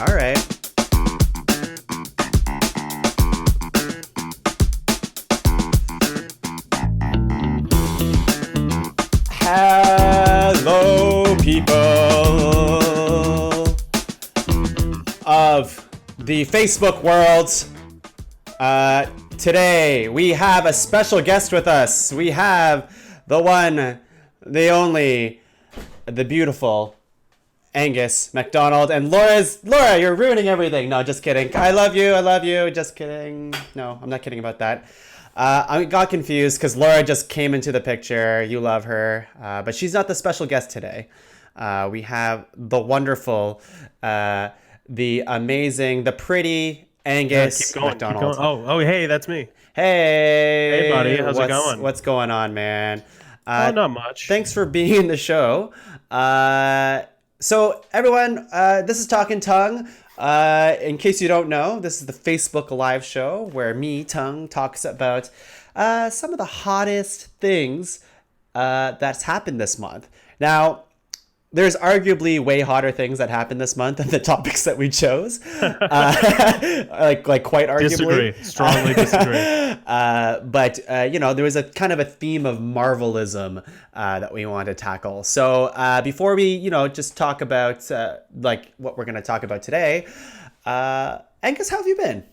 All right. Hello, people of the Facebook world. Today we have a special guest with us. We have the one, the only, the beautiful Angus, MacDonald, and Laura, you're ruining everything. No, just kidding. I love you. Just kidding. No, I'm not kidding about that. I got confused because Laura just came into the picture. You love her, but she's not the special guest today. We have the wonderful, the amazing, the pretty Angus MacDonald. Oh, hey, that's me. Hey, buddy, how's it going? What's going on, man? Not much. Thanks for being in the show. So everyone, this is Talking Tongue. In case you don't know, this is the Facebook Live show where me, Tongue, talks about some of the hottest things that's happened this month. Now, there's arguably way hotter things that happened this month than the topics that we chose. Like quite arguably. Strongly disagree. But there was a kind of a theme of Marvelism that we wanted to tackle. So before we, just talk about what we're going to talk about today, Angus, how have you been?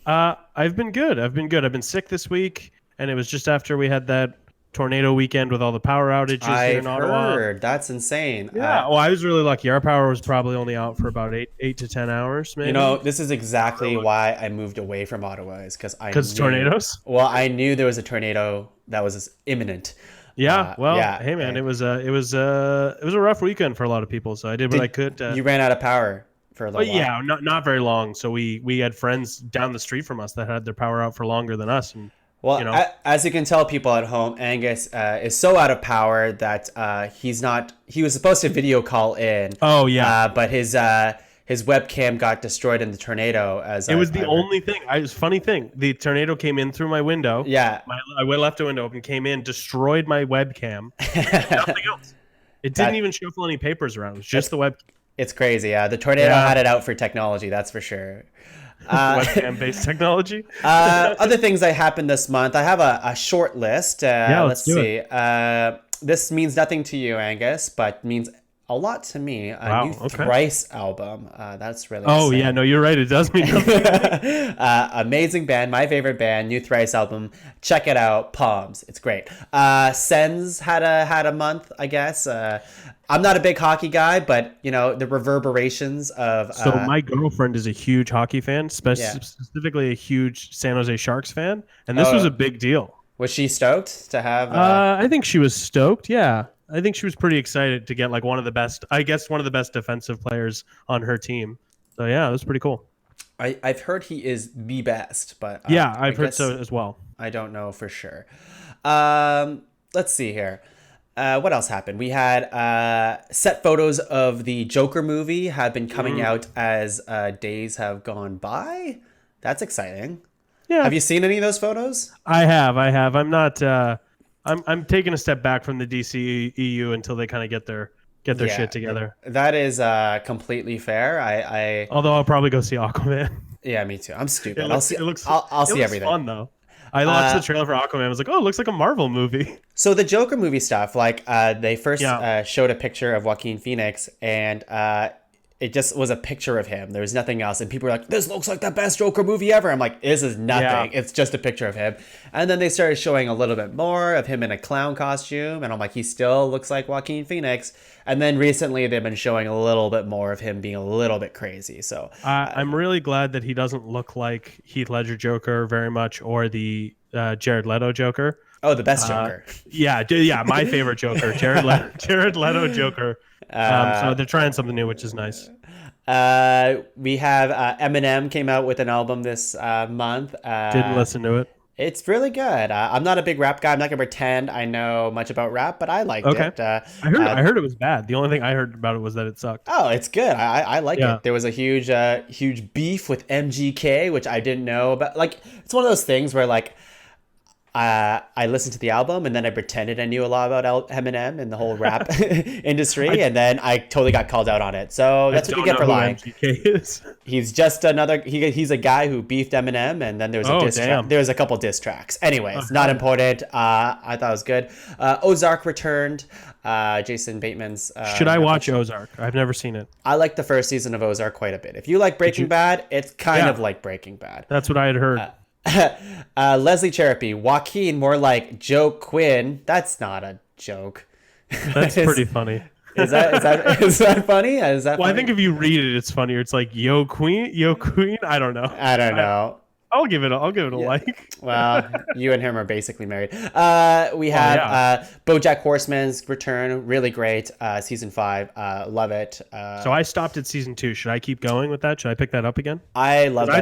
I've been good. I've been sick this week, and it was just after we had that tornado weekend with all the power outages here in Ottawa. I've heard. That's insane. Yeah, well, I was really lucky. Our power was probably only out for about 8 to 10 hours, maybe. This is exactly why I moved away from Ottawa, is because tornadoes? Well, I knew there was a tornado that was imminent. Yeah, hey man, it was a rough weekend for a lot of people, so I did what I could. You ran out of power for a little while. Yeah, not very long. So we had friends down the street from us that had their power out for longer than us, and well, as you can tell, people at home, Angus is so out of power that he was supposed to video call in. Oh, yeah. But his webcam got destroyed in the tornado. It was the only thing. Funny thing. The tornado came in through my window. Yeah. I left the window open, came in, destroyed my webcam. Nothing else. It didn't even shuffle any papers around. It was just the webcam. It's crazy. Yeah. The tornado had it out for technology. That's for sure. Webcam-based technology. Other things that happened this month. I have a short list. Let's see. This means nothing to you, Angus, but means a lot to me. New Thrice album. That's really insane. Yeah, no, you're right. It does mean nothing. Amazing band. My favorite band. New Thrice album. Check it out. Palms. It's great. Sens had a month, I guess. I'm not a big hockey guy, but the reverberations of. So my girlfriend is a huge hockey fan, specifically a huge San Jose Sharks fan, and this was a big deal. Was she stoked to have? I think she was stoked. Yeah, I think she was pretty excited to get one of the best defensive players on her team. So yeah, it was pretty cool. I've heard he is the best, but I've heard so as well. I don't know for sure. Let's see here. What else happened? We had set photos of the Joker movie have been coming out as days have gone by. That's exciting. Yeah. Have you seen any of those photos? I have. I'm not. I'm taking a step back from the DC EU until they kind of get their shit together. That is completely fair. Although I'll probably go see Aquaman. Yeah, me too. I'm stupid. I'll see everything. Fun though. I watched the trailer for Aquaman. I was like, oh, it looks like a Marvel movie. So the Joker movie stuff, they first showed a picture of Joaquin Phoenix, and it just was a picture of him. There was nothing else. And people were like, this looks like the best Joker movie ever. I'm like, this is nothing. Yeah. It's just a picture of him. And then they started showing a little bit more of him in a clown costume. And I'm like, he still looks like Joaquin Phoenix. And then recently they've been showing a little bit more of him being a little bit crazy. So I'm really glad that he doesn't look like Heath Ledger Joker very much, or the Jared Leto Joker. Oh, the best Joker. My favorite Joker, Jared Leto Joker. So they're trying something new, which is nice. We have Eminem came out with an album this month. Didn't listen to it. It's really good. I'm not a big rap guy. I'm not gonna pretend I know much about rap, but I liked it. I heard it was bad. The only thing I heard about it was that it sucked. Oh, it's good. I like it. There was a huge beef with MGK, which I didn't know about. Like, it's one of those things where I listened to the album and then I pretended I knew a lot about Eminem and the whole rap industry, and then I totally got called out on it. So that's what you get for lying. MGK is. He's just another. He's a guy who beefed Eminem, and then there's a diss track. There's a couple diss tracks. Anyways, not important. I thought it was good. Ozark returned. Jason Bateman's. Should I watch Ozark? I've never seen it. I like the first season of Ozark quite a bit. If you like Breaking Bad, it's kind of like Breaking Bad. That's what I had heard. Leslie Cherapy, Joaquin, more like Joe Quinn. That's not a joke. That's pretty funny. Is that funny? Is that? Well, funny? I think if you read it, it's funnier. It's like Yo Queen. I don't know. I don't know. I'll give it a like. Well, you and him are basically married. We have BoJack Horseman's return, really great. Season 5, love it. So I stopped at season 2. Should I keep going with that? Should I pick that up again? I love that show.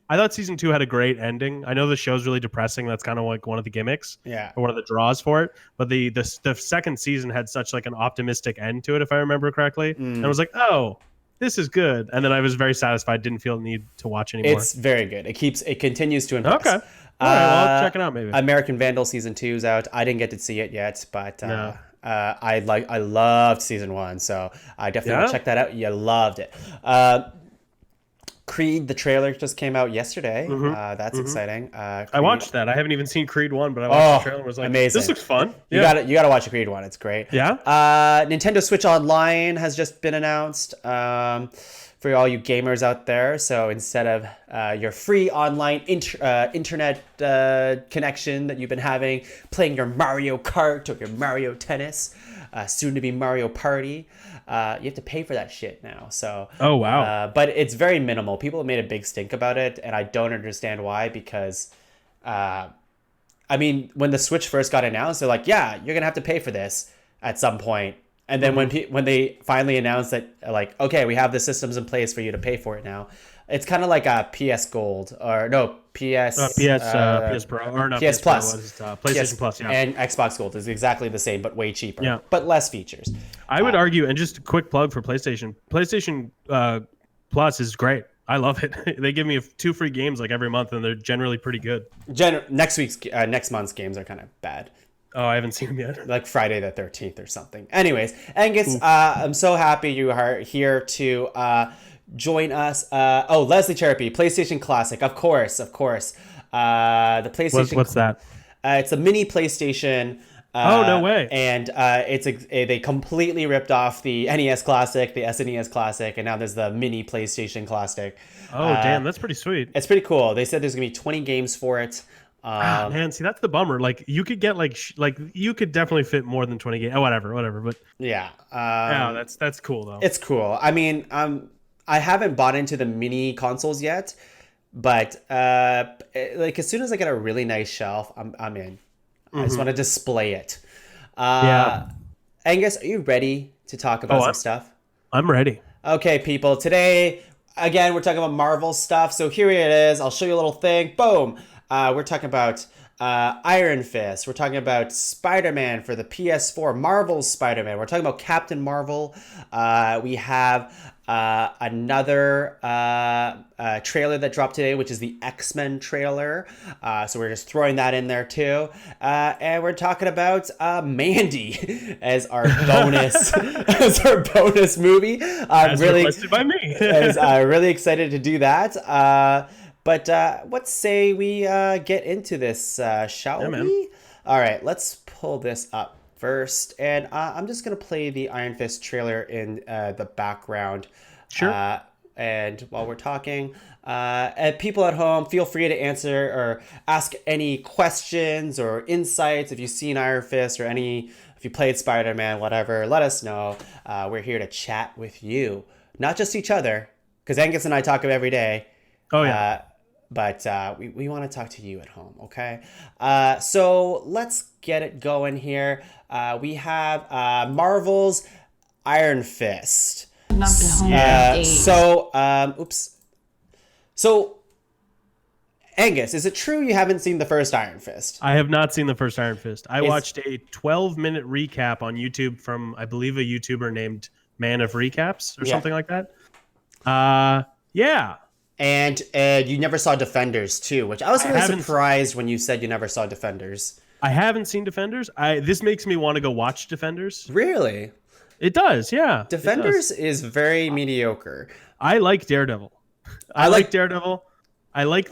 I thought season 2 had a great ending. I know the show's really depressing. That's kind of like one of the gimmicks. Yeah. Or one of the draws for it. But the second season had such like an optimistic end to it, if I remember correctly. And I was like, oh, this is good. And then I was very satisfied. Didn't feel the need to watch anymore. It's very good. It continues to impress. Okay. All right, well, I'll check it out maybe. American Vandal season 2 is out. I didn't get to see it yet, but I loved season 1, so I definitely want to check that out. You loved it. Creed, the trailer just came out yesterday. That's exciting. I watched that. I haven't even seen Creed 1, but I watched the trailer and was like, amazing. This looks fun. You gotta watch Creed 1. It's great. Yeah. Nintendo Switch Online has just been announced for all you gamers out there. So instead of your free online internet connection that you've been having, playing your Mario Kart or your Mario Tennis, soon to be Mario Party, you have to pay for that shit now. So oh wow. But it's very minimal. People have made a big stink about it, and I don't understand why, because I mean, when the Switch first got announced, they're like, yeah, you're gonna have to pay for this at some point. And then when they finally announced that, like, okay, we have the systems in place for you to pay for it now, it's kind of like a PS Gold or no PS Pro or not PS Plus, PlayStation Plus, yeah, and Xbox Gold is exactly the same but way cheaper, yeah, but less features. I would argue, and just a quick plug for PlayStation. PlayStation Plus is great. I love it. They give me 2 free games like every month, and they're generally pretty good. Next month's games are kind of bad. Oh, I haven't seen them yet. Like Friday the 13th or something. Anyways, Angus, I'm so happy you are here to join us. Leslie Cherapy, PlayStation Classic, of course. The PlayStation. What's that? It's a mini PlayStation. Oh, no way! And they completely ripped off the NES Classic, the SNES Classic, and now there's the mini PlayStation Classic. Oh, damn, that's pretty sweet. It's pretty cool. They said there's gonna be 20 games for it. Man, see, that's the bummer. Like, you could get you could definitely fit more than 20 games. Oh, whatever. But yeah, that's cool though. It's cool. I mean, I haven't bought into the mini consoles yet, but like as soon as I get a really nice shelf, I'm in. I just want to display it. Angus, are you ready to talk about some stuff? I'm ready. Okay, people. Today, again, we're talking about Marvel stuff. So here it is. I'll show you a little thing. Boom. We're talking about Iron Fist. We're talking about Spider-Man for the PS4. Marvel's Spider-Man. We're talking about Captain Marvel. We have another trailer that dropped today, which is the X-Men trailer. So we're just throwing that in there too. And we're talking about Mandy as our bonus movie. Requested by me. Really excited to do that. But let's say we get into this, shall we? All right, let's pull this up first. And I'm just going to play the Iron Fist trailer in the background. Sure. And while we're talking, and people at home, feel free to answer or ask any questions or insights. If you've seen Iron Fist or if you played Spider-Man, whatever, let us know. We're here to chat with you, not just each other, because Angus and I talk every day. Oh, yeah. But we want to talk to you at home, okay? So let's get it going here. We have Marvel's Iron Fist. So, Angus, is it true you haven't seen the first Iron Fist? I have not seen the first Iron Fist. I watched a 12-minute recap on YouTube from, I believe, a YouTuber named Man of Recaps or something like that. Yeah. And you never saw Defenders too, which I was really surprised when you said you never saw Defenders. I haven't seen Defenders. This makes me want to go watch Defenders. Really? It does, yeah. Defenders is very mediocre. I like Daredevil. I like Daredevil. I like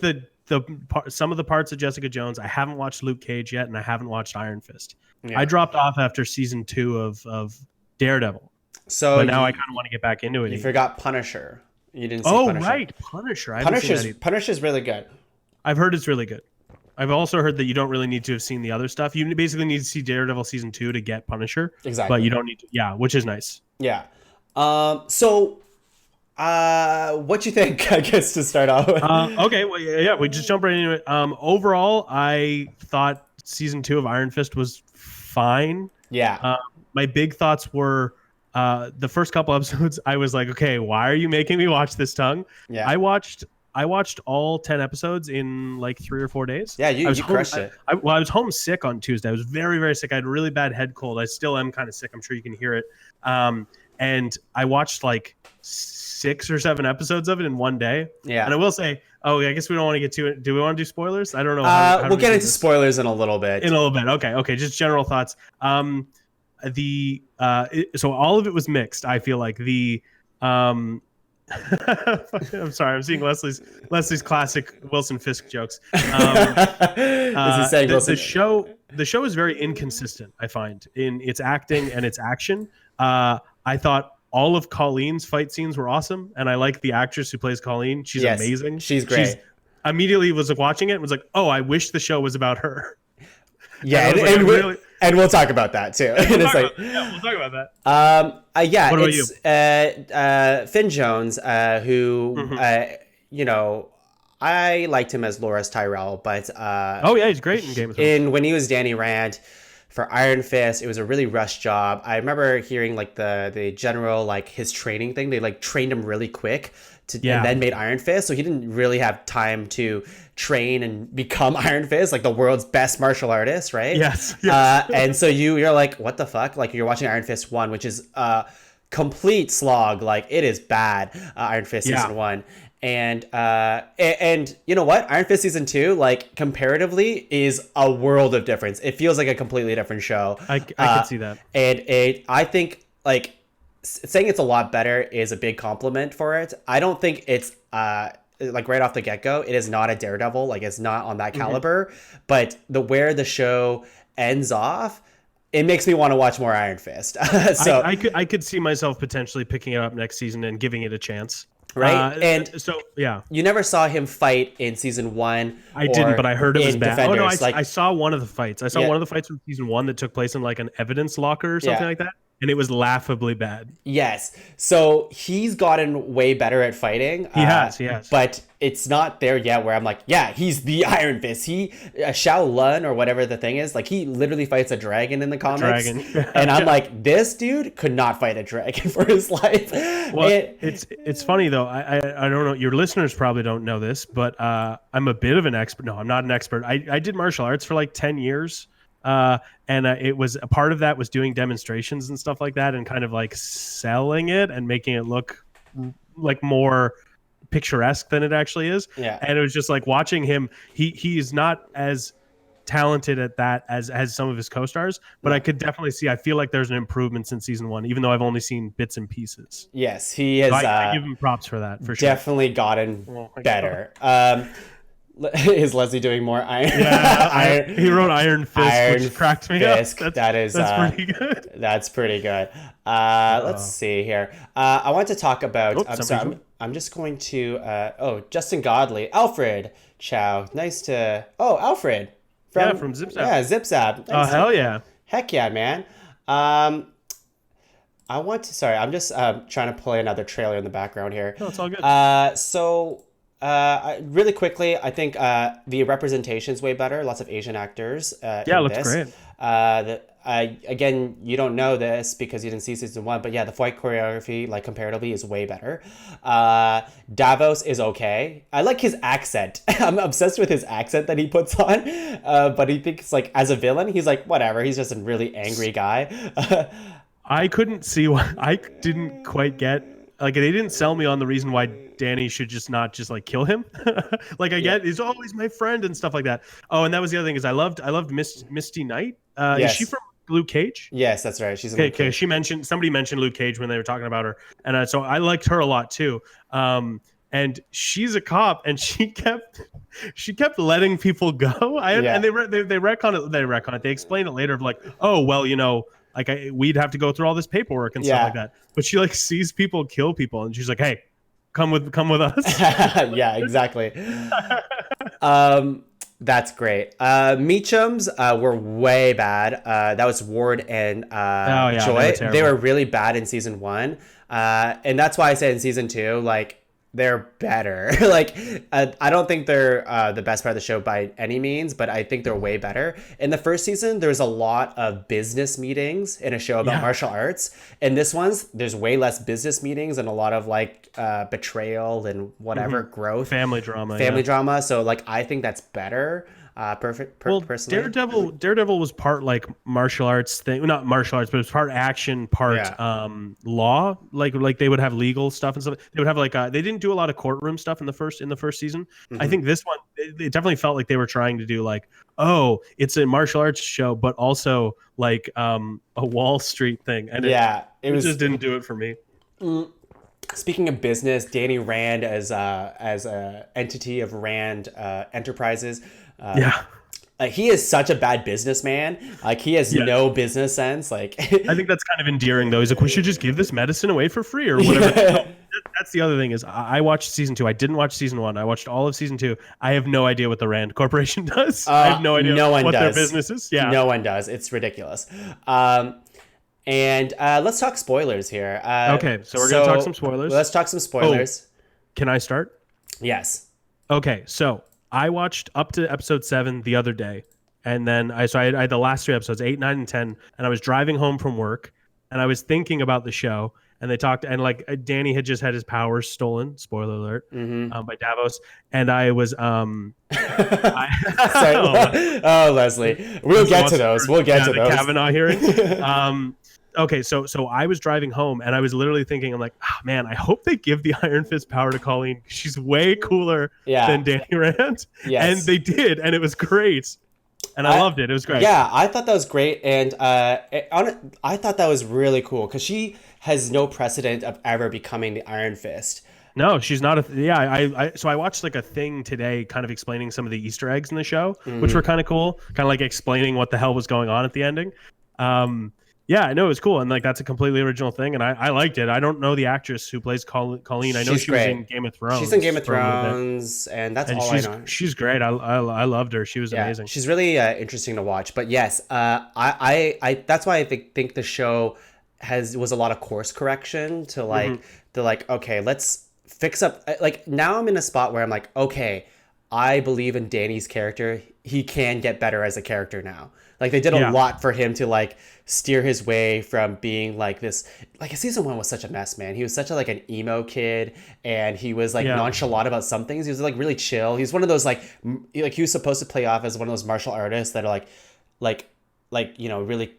some of the parts of Jessica Jones. I haven't watched Luke Cage yet, and I haven't watched Iron Fist. Yeah. I dropped off after season 2 of Daredevil. But now I kind of want to get back into it. You forgot Punisher. You didn't see Punisher. Oh, right. Punisher. Punisher's really good. I've heard it's really good. I've also heard that you don't really need to have seen the other stuff. You basically need to see Daredevil season 2 to get Punisher. Exactly. But you don't need to. Yeah, which is nice. Yeah. So, what you think, I guess, to start off with? Okay. Well, yeah, we just jump right into it. Overall, I thought season 2 of Iron Fist was fine. Yeah. My big thoughts were the first couple episodes. I was like, okay, why are you making me watch this tongue? Yeah. I watched all 10 episods in like 3 or 4 days. Yeah, you crushed it. I was homesick on Tuesday. I was very, very sick. I had a really bad head cold. I still am kind of sick. I'm sure you can hear it. And I watched like 6 or 7 episodes of it in one day. Yeah. And I will say, I guess we don't want to get to it. Do we want to do spoilers? I don't know. We'll get into spoilers in a little bit. Okay. Just general thoughts. So all of it was mixed. I feel like I'm sorry, I'm seeing Leslie's classic Wilson Fisk jokes. The show is very inconsistent, I find, in its acting and its action. I thought all of Colleen's fight scenes were awesome, and I like the actress who plays Colleen. She's amazing. She's great. Immediately was like watching it and was like, oh, I wish the show was about her. Yeah, and we'll talk about that too. We'll talk about that. Yeah, what about you? Finn Jones, who I liked him as Loras Tyrell, but he's great in Game of Thrones. When he was Danny Rand for Iron Fist, it was a really rushed job. I remember hearing like the general like his training thing. They like trained him really quick and then made Iron Fist, so he didn't really have time to train and become Iron Fist, like the world's best martial artist, right? Yes. And so you're like, what the fuck? Like you're watching Iron Fist 1, which is complete slog. Like it is bad. Iron Fist season 1. And you know what? Iron Fist season 2, like comparatively, is a world of difference. It feels like a completely different show. I can see that. And I think like saying it's a lot better is a big compliment for it. I don't think it's like right off the get-go, it is not a Daredevil. Like it's not on that caliber. But where the show ends off, it makes me want to watch more Iron Fist. So I could see myself potentially picking it up next season and giving it a chance. Right. And so, yeah. You never saw him fight in season 1. I didn't, but I heard it was bad. Defenders. I saw one of the fights. I saw one of the fights from season 1 that took place in like an evidence locker or something like that. And it was laughably bad. Yes. So he's gotten way better at fighting. He has. But it's not there yet where I'm like, yeah, he's the Iron Fist. Shao Lun or whatever the thing is, like he literally fights a dragon in the comics. And I'm like, this dude could not fight a dragon for his life. Well, it's funny though. I don't know. Your listeners probably don't know this, but I'm a bit of an expert. No, I'm not an expert. I did martial arts for like 10 years. And it was a part of that was doing demonstrations and stuff like that and kind of like selling it and making it look like more picturesque than it actually is. Yeah. And it was just like watching him. He's not as talented at that as some of his co-stars, but I could definitely see, I feel like there's an improvement since season 1, even though I've only seen bits and pieces. Yes, he has. So I give him props for that, for sure. Definitely gotten better. Is Leslie doing more Iron? Yeah, he wrote Iron Fist, which cracked me up. That's pretty good. That's pretty good. Let's see here. I want to talk about. I'm just going to. Justin Godley, Alfred Chow. Nice to. Alfred. From Zip Zap. Yeah, Zip Zap. Oh, hell yeah. Heck yeah, man. I want to. Sorry, I'm just trying to play another trailer in the background here. No, it's all good. So. Really quickly, I think the representation's way better. Lots of Asian actors. Looks great. Again, you don't know this because you didn't see season 1, but yeah, the fight choreography, like comparatively, is way better. Davos is okay. I like his accent. I'm obsessed with his accent that he puts on. But he thinks like as a villain, he's like whatever. He's just a really angry guy. I couldn't see why. I didn't quite get like they didn't sell me on the reason why Danny should just not just like kill him. Like I get he's always my friend and stuff like that. Oh, and that was the other thing is I loved Misty Knight. Is she from Luke Cage? Yes, that's right. She's in Luke Cage. Somebody mentioned Luke Cage when they were talking about her, and so I liked her a lot too. And she's a cop, and she kept letting people go. And they retcon it. They explain it later of like, oh well, you know, like we'd have to go through all this paperwork and stuff like that. But she like sees people kill people, and she's like, hey, come with us. Yeah, exactly. That's great. Meachums were way bad. That was Ward and Joy. They were really bad in season 1. And that's why I said in season 2, like, they're better. Like, I don't think they're the best part of the show by any means, but I think they're way better. In the first season, there's a lot of business meetings in a show about martial arts. In this one's, there's way less business meetings and a lot of like betrayal and whatever growth. Family drama. So like, I think that's better. Personally. Daredevil was part like martial arts thing, not martial arts, but it was part action, part law. Like they would have legal stuff and stuff. They would have like they didn't do a lot of courtroom stuff in the first season. I think this one it definitely felt like they were trying to do like, oh, it's a martial arts show, but also like a Wall Street thing. And it just didn't do it for me. Speaking of business, Danny Rand as a entity of Rand Enterprises. He is such a bad businessman. Like he has no business sense. Like I think that's kind of endearing though. He's like, we should just give this medicine away for free or whatever. That's the other thing is I watched season 2. I didn't watch season 1. I watched all of season 2. I have no idea what the Rand Corporation does. I have no idea what their business is. Yeah, no one does. It's ridiculous. And let's talk spoilers here. Okay, so we're gonna talk some spoilers. Let's talk some spoilers. Can I start? Yes. Okay, so I watched up to episode 7 the other day, and then I had the last 3 episodes, 8, 9, and 10, and I was driving home from work, and I was thinking about the show, and they talked, and like Danny had just had his powers stolen, spoiler alert, by Davos, and I was Leslie, we'll get to those. We'll get to those. Kavanaugh hearing. Okay, so I was driving home and I was literally thinking, I'm like, oh, man, I hope they give the Iron Fist power to Colleen. She's way cooler than Danny Rand. Yes. And they did, and it was great. And I loved it. It was great. Yeah, I thought that was great. And I thought that was really cool because she has no precedent of ever becoming the Iron Fist. No, she's not so I watched like a thing today kind of explaining some of the Easter eggs in the show, which were kind of cool. Kind of like explaining what the hell was going on at the ending. Yeah, I know it was cool, and like that's a completely original thing, and I liked it. I don't know the actress who plays Colleen. I know she was in Game of Thrones. She's in Game of Thrones, and that's all I know. She's great. I loved her. She was amazing. She's really interesting to watch. But yes, I that's why I think the show was a lot of course correction to like okay, let's fix up. Like now I'm in a spot where I'm like, okay, I believe in Danny's character. He can get better as a character now. Like they did a lot for him to like steer his way from being like this. Like season 1 was such a mess, man. He was such a like an emo kid, and he was like nonchalant about some things. He was like really chill. He's one of those like he was supposed to play off as one of those martial artists that are like you know really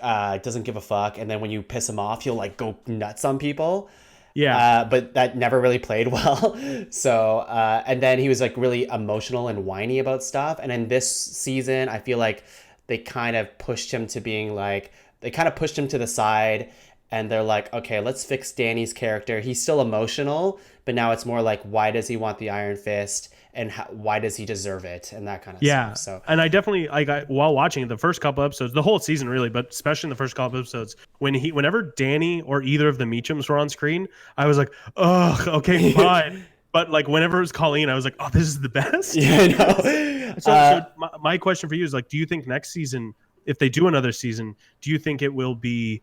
doesn't give a fuck, and then when you piss him off, he'll like go nuts on people. But that never really played well. So and then he was like really emotional and whiny about stuff. And in this season, I feel like they kind of pushed him to being like, they kind of pushed him to the side, and they're like, okay, let's fix Danny's character. He's still emotional, but now it's more like, why does he want the Iron Fist, and why does he deserve it, and that kind of stuff. So, and I definitely while watching the first couple episodes, the whole season really, but especially in the first couple episodes, whenever Danny or either of the Meachums were on screen, I was like, oh, okay, fine. But like whenever it was Colleen, I was like, oh, this is the best. Yeah, I know. So my question for you is like, do you think next season, if they do another season, do you think it will be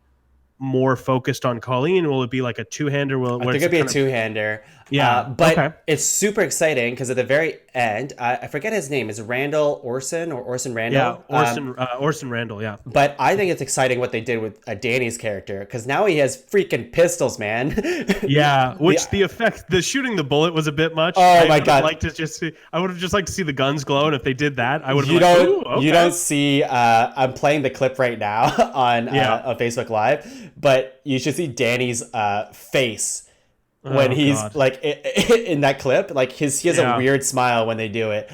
more focused on Colleen? Will it be like a two-hander? I think it'd be a two-hander. Yeah, but it's super exciting because at the very end, I forget his name. Is it Randall Orson or Orson Randall? Yeah, Orson Randall, yeah. But I think it's exciting what they did with Danny's character because now he has freaking pistols, man. Yeah, which the shooting the bullet was a bit much. Oh my God. I would have just liked to see the guns glow, and if they did that, I would have You don't see, I'm playing the clip right now on Facebook Live, but you should see Danny's face when Oh, he's God. like in that clip. Like he has a Yeah. weird smile when they do it.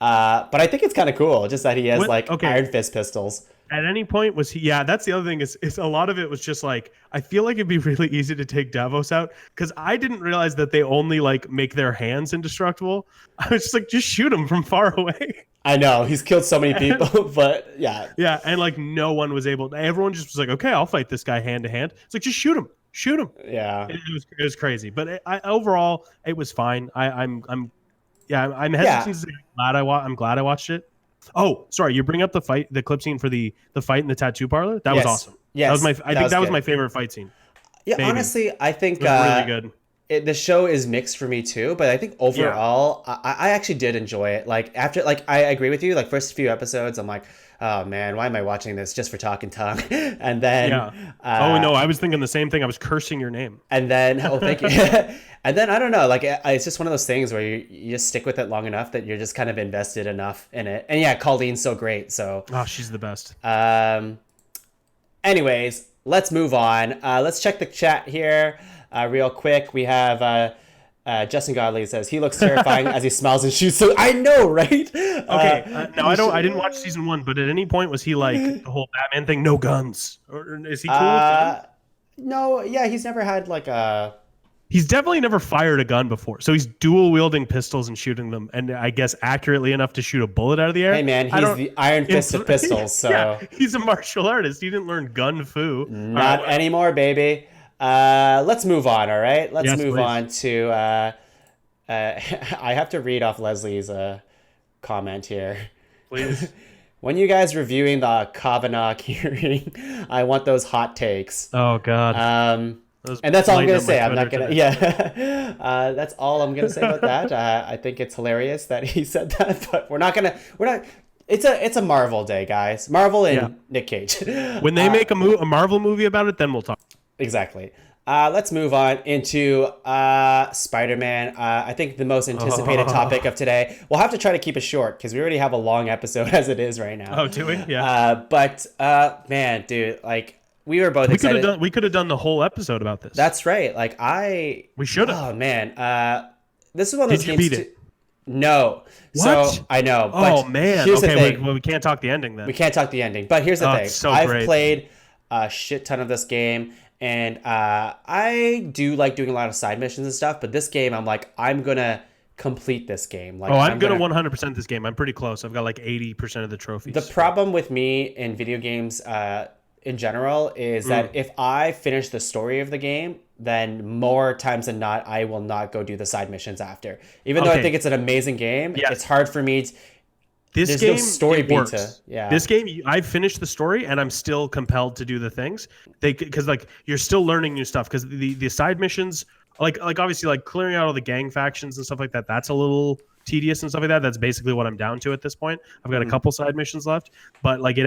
But I think it's kind of cool, just that he has What? like Okay. Iron Fist pistols. At any point was he? Yeah, that's the other thing is a lot of it was just like I feel like it'd be really easy to take Davos out because I didn't realize that they only like make their hands indestructible. I was just like, just shoot him from far away. I know he's killed so many people, but yeah, Yeah, and like no one was able. Everyone just was like, okay, I'll fight this guy hand to hand. It's like just shoot him. yeah, It was crazy, but overall it was fine. I'm yeah. hesitant to say I'm glad I watched it. Oh, sorry, you bring up the clip scene for the fight in the tattoo parlor. That was Yes. awesome. Yes, that was my. I think that was good. my favorite fight scene. Yeah, Maybe. honestly, I think It was really good. the show is mixed for me too, but I think overall, I actually did enjoy it. Like after, like I agree with you. Like first few episodes, I'm like, oh man, why am I watching this just for talking tongue? And then, oh no, I was thinking the same thing. I was cursing your name. and then, oh thank you. And then I don't know, like it's just one of those things where you just stick with it long enough that you're just kind of invested enough in it. And yeah, Colleen's so great. So, Oh, she's the best. anyways, let's move on. Let's check the chat here real quick. We have Justin Godley says he looks terrifying as he smiles and shoots. So I know, right? Okay, no, I didn't watch season 1, but at any point was he like the whole Batman thing? No guns, or is he cool with guns? No, yeah, he's never had like a. He's definitely never fired a gun before, so he's dual wielding pistols and shooting them, and I guess accurately enough to shoot a bullet out of the air. Hey man, he's the Iron Fist of pistols. So yeah, he's a martial artist. He didn't learn gun fu. not anymore, baby. Let's move on. All right, let's move please. on to. I have to read off Leslie's comment here. Please. When you guys reviewing the Kavanaugh hearing, I want those hot takes. Oh God. And that's all I'm lighting gonna up my say. I'm not Twitter gonna. today. Yeah, that's all I'm gonna say about that. I think it's hilarious that he said that, but we're not. It's a Marvel day, guys. Marvel and Nick Cage. When they make a Marvel movie about it, then we'll talk. Exactly. Let's move on into Spider-Man. I think the most anticipated topic of today. We'll have to try to keep it short because we already have a long episode as it is right now. Oh, do we? Yeah. But man, dude, like we were both excited. We could have done the whole episode about this. That's right. Like We should have. Oh man. This is one of those Did you games. beat it? No. What? So I know. But Oh man. Here's the Okay. thing. Well, we can't talk the ending then. We can't talk the ending. But here's the thing. It's so I've great. played a shit ton of this game. And I do like doing a lot of side missions and stuff. But this game, I'm like, I'm going to complete this game. Like, I'm gonna 100% this game. I'm pretty close. I've got like 80% of the trophies. The problem with me in video games in general is that if I finish the story of the game, then more times than not, I will not go do the side missions after. Even though I think it's an amazing game, it's hard for me to... This game, no story it beat works. This game, I finished the story and I'm still compelled to do the things. Because like you're still learning new stuff. Because the side missions, like obviously like clearing out all the gang factions and stuff like that, that's a little tedious and stuff like that. That's basically what I'm down to at this point. I've got a couple side missions left, but like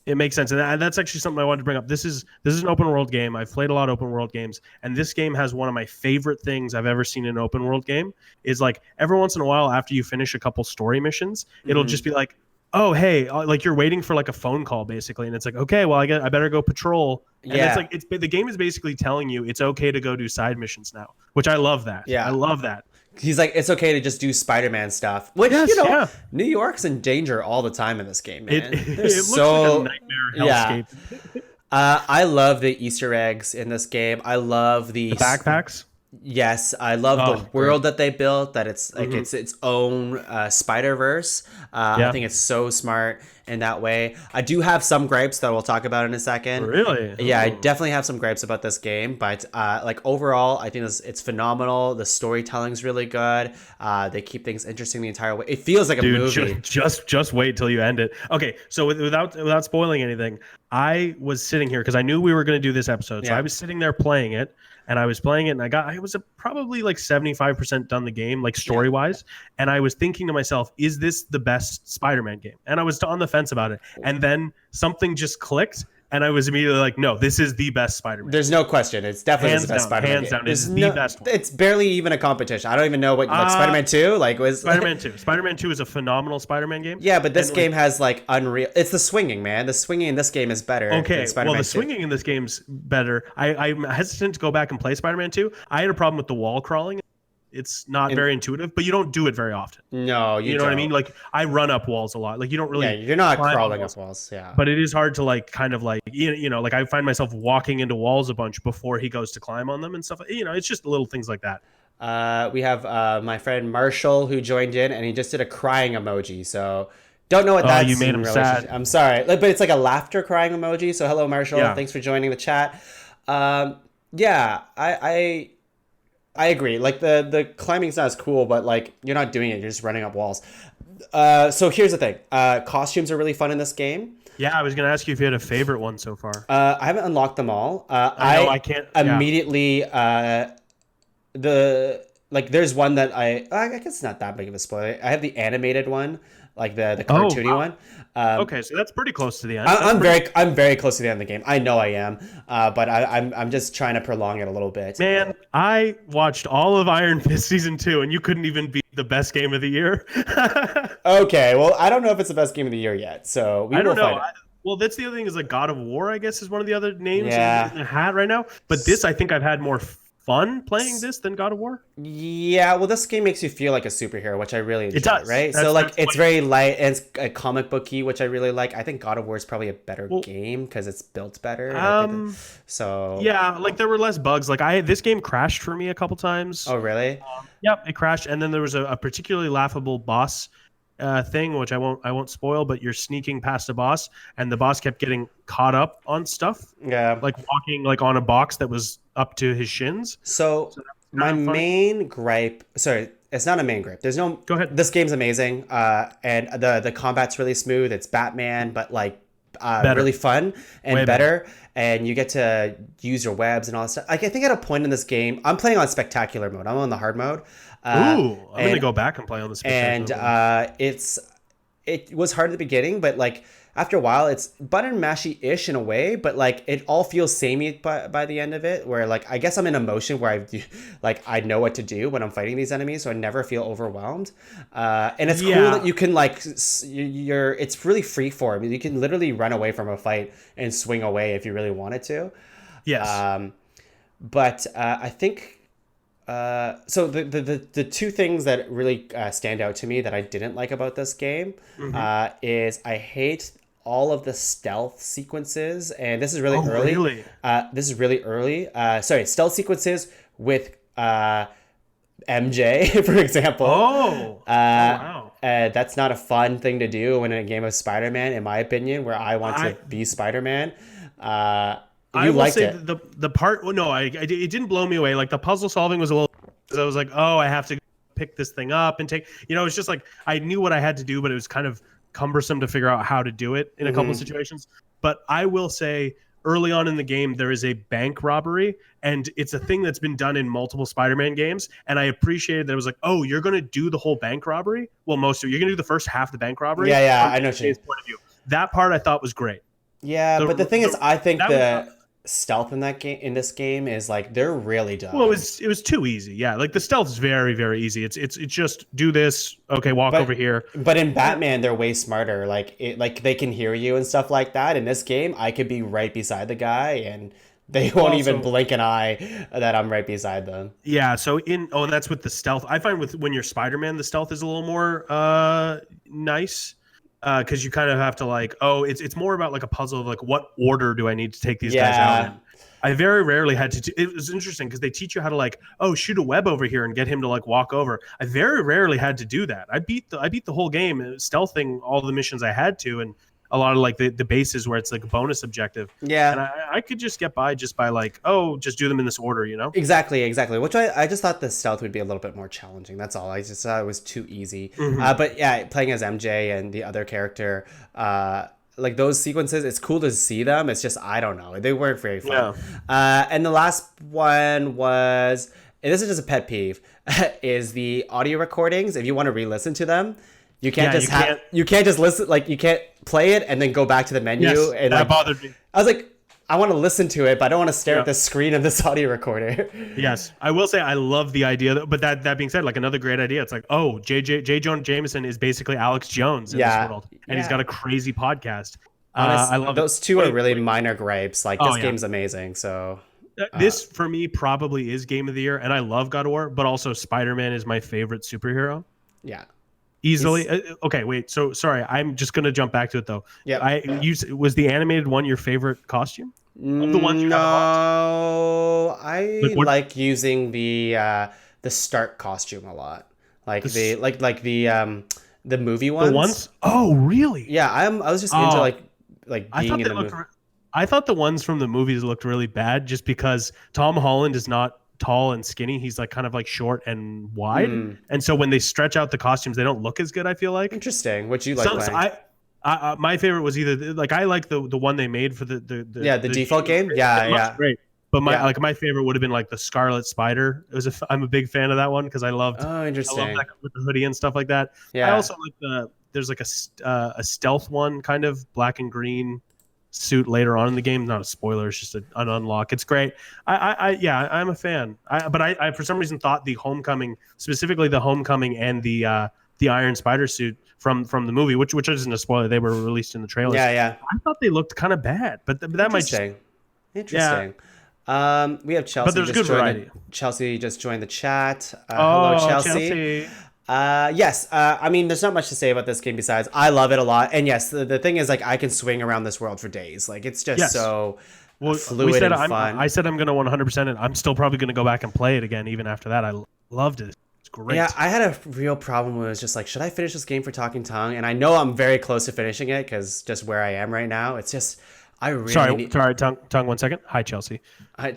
it makes sense, and that's actually something I wanted to bring up. This is an open world game. I've played a lot of open world games, and this game has one of my favorite things I've ever seen in an open world game. Is like every once in a while, after you finish a couple story missions, it'll just be like, "Oh, hey," like you're waiting for like a phone call, basically, and it's like, "Okay, well, I better go patrol." And it's like the game is basically telling you it's okay to go do side missions now, which I love that. Yeah, I love that. He's like, it's okay to just do Spider-Man stuff. Which, New York's in danger all the time in this game, man. It looks like a nightmare hellscape. I love the Easter eggs in this game. I love the backpacks. Yes, I love the world that they built. That it's like it's its own Spider-Verse. I think it's so smart in that way. I do have some gripes that we'll talk about in a second. Really? Yeah, I definitely have some gripes about this game, but like overall, I think it's phenomenal. The storytelling's really good. They keep things interesting the entire way. It feels like a movie. Just wait till you end it. Okay, so without spoiling anything, I was sitting here because I knew we were going to do this episode. So I was sitting there playing it. And I was playing it, and I was probably like 75% done the game, like story wise. And I was thinking to myself, is this the best Spider-Man game? And I was on the fence about it. And then something just clicked, and I was immediately like, no, this is the best Spider-Man. There's no question. It's definitely the best Spider-Man. Hands down, it's the best one. It's barely even a competition. I don't even know what like Spider-Man 2 like was. Spider-Man 2. Spider-Man 2 is a phenomenal Spider-Man game. Yeah, but this game has like unreal. It's the swinging, man. The swinging in this game is better. Okay, than well, the 2. swinging in this game's better. I'm hesitant to go back and play Spider-Man 2. I had a problem with the wall crawling. It's not very intuitive, but you don't do it very often. No, you know what I mean? Like, I run up walls a lot. Like, you don't really. Yeah, you're not crawling up walls. Yeah. But it is hard to like, kind of like, you know, like I find myself walking into walls a bunch before he goes to climb on them and stuff. You know, it's just little things like that. We have my friend Marshall who joined in, and he just did a crying emoji. So don't know what that's. You made him sad. I'm sorry, but it's like a laughter crying emoji. So hello, Marshall. Yeah. Thanks for joining the chat. Yeah, I agree. Like the climbing's not as cool, but like you're not doing it. You're just running up walls. So here's the thing. Costumes are really fun in this game. Yeah, I was gonna ask you if you had a favorite one so far. I haven't unlocked them all. I can't immediately. There's one that I guess it's not that big of a spoiler. I have the animated one, like the cartoony one. Okay, so that's pretty close to the end. I'm very close to the end of the game. I know I am, but I'm just trying to prolong it a little bit. Man, I watched all of Iron Fist season 2, and you couldn't even beat the best game of the year. Okay, well, I don't know if it's the best game of the year yet, so we will find it. Well, that's the other thing is like God of War, I guess, is one of the other names in the hat right now. But this, I think I've had more fun playing this than God of War. Yeah, well, this game makes you feel like a superhero, which I really enjoy. It does, right? So like it's very light and it's a comic booky, which I really like. I think God of War is probably a better game because it's built better. So yeah, like there were less bugs. Like this game crashed for me a couple times. Oh really? Yep, it crashed, and then there was a particularly laughable boss thing, which I won't spoil, but you're sneaking past a boss, and the boss kept getting caught up on stuff. Yeah, like walking like on a box that was up to his shins. So my main gripe, sorry, it's not a main gripe. There's no. Go ahead. This game's amazing, and the combat's really smooth. It's Batman, but like really fun and Way better. And you get to use your webs and all that stuff. Like I think at a point in this game, I'm playing on spectacular mode. I'm on the hard mode. I'm gonna go back and play on the spectacular mode. It was hard at the beginning, but like after a while, it's button mashy-ish in a way, but like it all feels samey by the end of it. Where like I guess I'm in a motion where I know what to do when I'm fighting these enemies, so I never feel overwhelmed. And it's cool that you can like it's really free form. You can literally run away from a fight and swing away if you really wanted to. Yes. But I think. So the two things that really stand out to me that I didn't like about this game is I hate all of the stealth sequences, and this is really early. Really? This is really early. Stealth sequences with MJ, for example. Wow. That's not a fun thing to do when in a game of Spider-Man, in my opinion, where I want to be Spider-Man. I will say the part. Well, no, it didn't blow me away. Like the puzzle solving was a little. I was like, oh, I have to pick this thing up and take. You know, it's just like I knew what I had to do, but it was kind of cumbersome to figure out how to do it in a couple of situations. But I will say, early on in the game, there is a bank robbery, and it's a thing that's been done in multiple Spider-Man games. And I appreciated that it was like, oh, you're going to do the whole bank robbery. Well, most of you're going to do the first half of the bank robbery. Yeah, I know. Point of view. That part I thought was great. Yeah, but the thing is, I think stealth in this game is like they're really dumb. Well, it was too easy. Yeah, like the stealth is very, very easy. It's just do this. Okay, walk over here. But in Batman, they're way smarter. Like they can hear you and stuff like that. In this game, I could be right beside the guy and they won't even blink an eye that I'm right beside them. Yeah. So and that's with the stealth. I find when you're Spider-Man, the stealth is a little more nice. Because you kind of have to like, it's more about like a puzzle of like, what order do I need to take these guys out in? I very rarely had to. It was interesting because they teach you how to like, shoot a web over here and get him to like walk over. I very rarely had to do that. I beat the whole game stealthing all the missions I had to, and a lot of like the bases where it's like a bonus objective. Yeah. And I could just get by just by like, just do them in this order, you know? Exactly. Which I just thought the stealth would be a little bit more challenging. That's all. I just thought it was too easy. But yeah, playing as MJ and the other character, like those sequences, it's cool to see them. It's just, I don't know. They weren't very fun. Yeah. And the last one was, and this is just a pet peeve, is the audio recordings. If you want to re-listen to them, You can't you can't just listen, like you can't play it and then go back to the menu. Yes, and that like, bothered me. I was like, I want to listen to it, but I don't want to stare at the screen of this audio recorder. Yes, I will say I love the idea, but that being said, like another great idea, it's like, oh, J. Jonah Jameson is basically Alex Jones in this world, and he's got a crazy podcast. Honestly, I love those two are really minor gripes. Like this game's amazing. So this for me probably is game of the year, and I love God of War, but also Spider-Man is my favorite superhero. Yeah. Easily. Okay, wait. So sorry, I'm just gonna jump back to it though. Yeah. Was the animated one your favorite costume? Of the ones you no, I like using the Stark costume a lot. Like the movie ones. The ones? Oh, really? Yeah, I was just into like being in the movie. I thought the ones from the movies looked really bad just because Tom Holland is not tall and skinny. He's like kind of like short and wide. And so when they stretch out the costumes, they don't look as good, I feel like. Interesting. What you like? My favorite was either like I like the one they made for the default game. Yeah. Great. But my favorite would have been like the Scarlet Spider. I'm a big fan of that one because I loved interesting. I love that with the hoodie and stuff like that. Yeah. I also like there's like a stealth one, kind of black and green suit later on in the game. Not a spoiler, it's just an unlock. It's great. I'm a fan. But I for some reason thought the Homecoming, specifically the Homecoming and the Iron Spider suit from the movie, which isn't a spoiler, they were released in the trailers. Yeah. I thought they looked kind of bad, but that might just interesting. We have Chelsea. But there's good variety. Chelsea just joined the chat. Hello, Chelsea. Yes. I mean, there's not much to say about this game besides I love it a lot. And yes, the thing is, like, I can swing around this world for days. Like, it's just so fluid and fun. I said I'm going to 100%, and I'm still probably going to go back and play it again even after that. I loved it. It's great. Yeah, I had a real problem where it was just like, should I finish this game for Talking Tongue? And I know I'm very close to finishing it because just where I am right now, it's just I really sorry, Tongue. 1 second. Hi, Chelsea. Hi,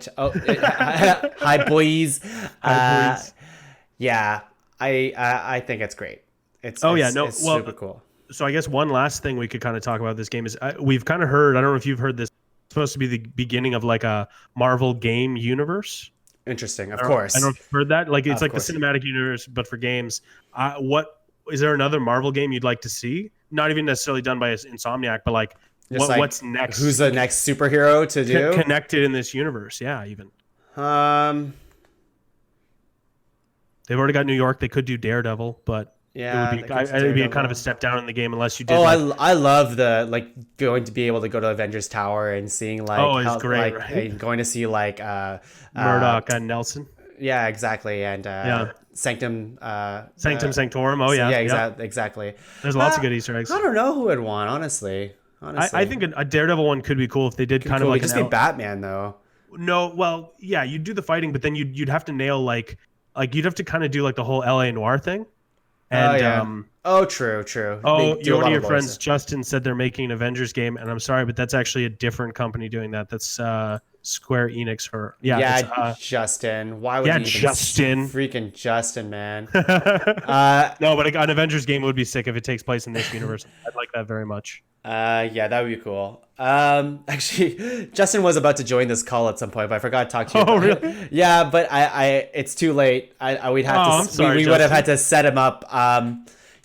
boys. Hi, boys. Yeah. I think it's great. It's super cool. So I guess one last thing we could kind of talk about this game is we've kind of heard, I don't know if you've heard this, it's supposed to be the beginning of like a Marvel game universe. Interesting, of course. I don't know if you've heard that. Like it's like the cinematic universe, but for games. What is there another Marvel game you'd like to see? Not even necessarily done by Insomniac, but like what's next? Who's the next superhero to do? Connected in this universe, yeah, even. They've already got New York. They could do Daredevil, but it would be kind of a step down in the game unless you did. I love the going to be able to go to Avengers Tower and seeing it's great, right? Going to see Murdoch and Nelson. Yeah, exactly, and Sanctum Sanctorum. Oh yeah, exactly. There's lots of good Easter eggs. I don't know who would want, honestly. I think a Daredevil one could be cool if they did kind of like just be Batman though. No, well, yeah, you'd do the fighting, but then you'd have to nail like you'd have to kind of do like the whole LA Noir thing. And true. One of your friends, Justin, said they're making an Avengers game, and I'm sorry, but that's actually a different company doing that. That's Square Enix. Justin. Why would Justin? Freaking Justin, man. No, but an Avengers game would be sick if it takes place in this universe. I'd like that very much. That would be cool. Actually, Justin was about to join this call at some point, but I forgot to talk to you. Oh, really? Yeah, but it's too late. We'd have to. We would have had to set him up.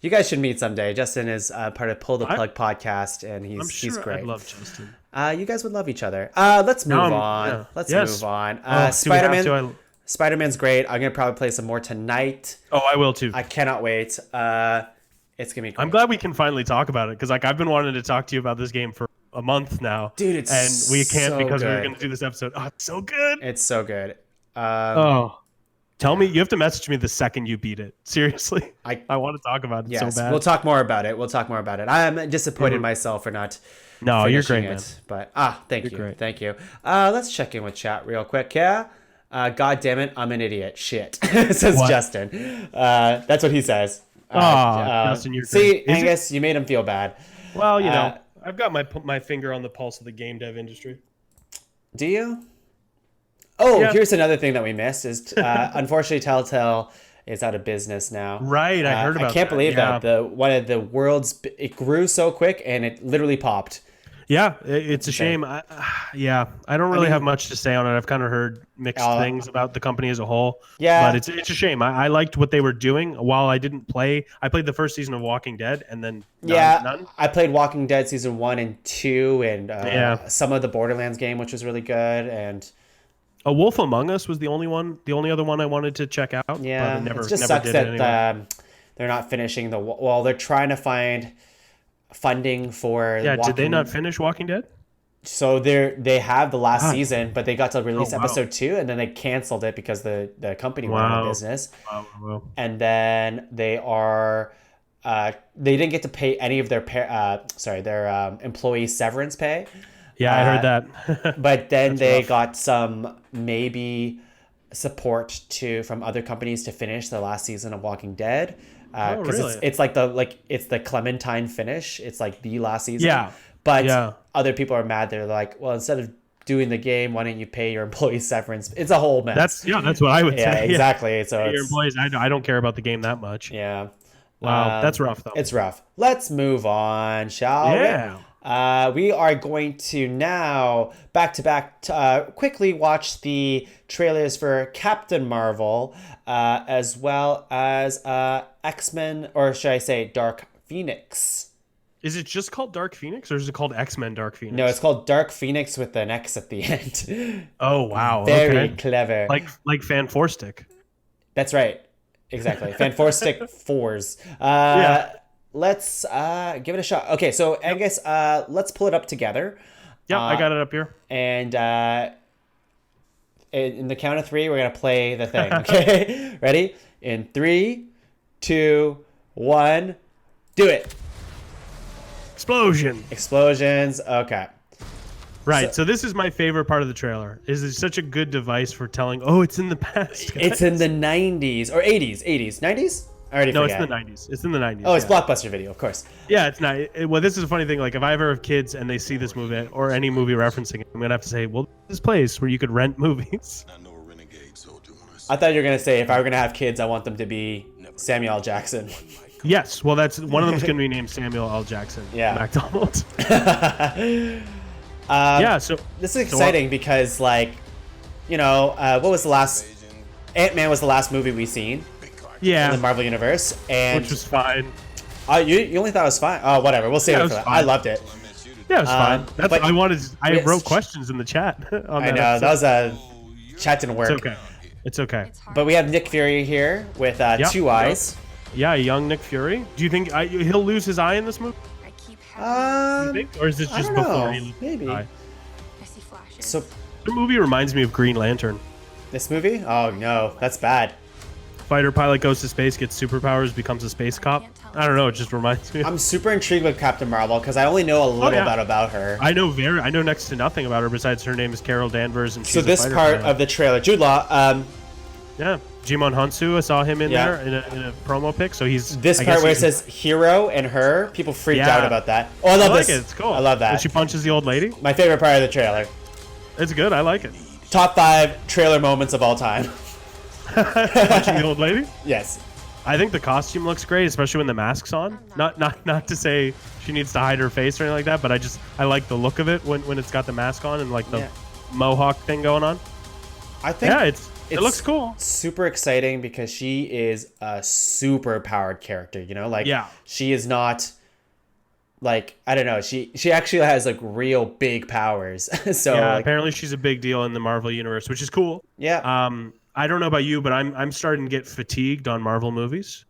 You guys should meet someday. Justin is part of Pull the Plug podcast, and he's great. I love Justin. You guys would love each other. Let's move on. Yeah. Let's move on. Spider-Man's great. I'm gonna probably play some more tonight. Oh, I will too. I cannot wait. It's gonna be great. I'm glad we can finally talk about it because I've been wanting to talk to you about this game for a month now, dude. We can't because we were gonna do this episode. Oh, it's so good. It's so good. Tell me, you have to message me the second you beat it. Seriously, I want to talk about it so bad. We'll talk more about it. I'm disappointed in myself for not. No, you're great, man. But thank you. Let's check in with chat real quick. Yeah. God damn it, I'm an idiot. Shit, says Justin. That's what he says. Justin, you're see, Angus, you made him feel bad. Well, I've got my finger on the pulse of the game dev industry. Do you? Oh, yeah. Here's another thing that we missed is unfortunately Telltale is out of business now. Right, I heard about that. I can't believe that. One of the world's, it grew so quick and it literally popped. Yeah, it's a shame. Yeah, I don't really mean, have much to say on it. I've kind of heard mixed things about the company as a whole. Yeah. But it's a shame. I liked what they were doing. While I didn't play, I played the first season of Walking Dead, and then none. I played Walking Dead season 1 and 2, and Yeah. some of the Borderlands game, which was really good, and A Wolf Among Us was the only other one I wanted to check out. But yeah, I never, it just never sucks did that it anyway. they're not finishing they're trying to find funding for Yeah, did they Walking. not finish Walking Dead? So they have the last God. season, but they got to release Oh, wow. episode 2, and then they canceled it because the company went out of Wow. business. Wow. And then they didn't get to pay any of their employee severance pay. Yeah, I heard that. But then That's they rough. got some maybe support from other companies to finish the last season of Walking Dead. Because really? it's like it's the Clementine finish. It's like the last season. Yeah. But Yeah. other people are mad. They're like, well, instead of doing the game, why don't you pay your employee severance? It's a whole mess. That's what I would Yeah, say. exactly. So Your it's, employees, I don't care about the game that much. yeah. Wow, that's rough though. It's rough. Let's move on, shall Yeah. we? We are going to now back to back quickly watch the trailers for Captain Marvel, as well as X-Men, or should I say Dark Phoenix. Is it just called Dark Phoenix, or is it called X-Men Dark Phoenix? No, it's called Dark Phoenix with an X at the end. Oh wow, Very okay. clever. Like Fan Four Stick. That's right. Exactly. Fantastic Fours. Yeah. Let's give it a shot. Okay, so Angus, let's pull it up together. Yeah, I got it up here. And in the count of 3, we're gonna play the thing. Okay, ready? In 3, 2, 1, do it. Explosion. Explosions. Okay. Right. So this is my favorite part of the trailer. Is it's such a good device for telling, oh, it's in the past. It's in the 90s or 80s. 90s? I already No, forget. it's in the 90s. It's in the 90s. Oh, it's yeah. Blockbuster Video, of course. Yeah, it's not. Well, this is a funny thing. Like, if I ever have kids and they see this movie or any movie referencing it, I'm gonna have to say, well, this place where you could rent movies. I thought you were gonna say if I were gonna have kids, I want them to be Samuel L. Jackson. Yes. Well, that's one of them's gonna be named Samuel L. Jackson. Yeah. MacDonald. Yeah. So this is exciting because, like, you know, what was the last? Ant-Man was the last movie we seen in yeah, the Marvel universe, and which was fine. you only thought it was fine. Oh, whatever. We'll save Yeah, it it for was that. I fine. loved it. Yeah, it was fine. That's but- I wanted. I but- wrote questions in the chat. On I that know episode. that was a chat didn't work. It's okay. It's okay. But we have Nick Fury here with two eyes. Yeah, young Nick Fury. Do you think he'll lose his eye in this movie? You think? Or is this I just don't before know. he loses Maybe. his eye? So The movie reminds me of Green Lantern. this movie? Oh no, that's bad. Fighter pilot goes to space, gets superpowers, becomes a space cop. I don't know. It just reminds me. I'm super intrigued with Captain Marvel because I only know a little yeah. bit about her. I know next to nothing about her besides her name is Carol Danvers and she's So a this fighter part pilot. of the trailer, Jude Law. Yeah, Jimon Hansu. I saw him in Yeah. there in a promo pic. So he's This I part guess where it he's- says hero and her, people freaked Yeah. out about that. Oh, I I love like this. it. It's cool. I love When that. she punches the old lady. My favorite part of the trailer. It's good. I like it. Top 5 trailer moments of all time. Punching the old lady. Yes. I think the costume looks great, especially when the mask's on. Not to say she needs to hide her face or anything like that, but I like the look of it when it's got the mask on and like the Yeah. mohawk thing going on. I think Yeah, it looks cool. super exciting because she is a super powered character, you know? Like Yeah. she is not like I don't know, she actually has like real big powers. So Yeah, like, apparently she's a big deal in the Marvel universe, which is cool. yeah. I don't know about you, but I'm starting to get fatigued on Marvel movies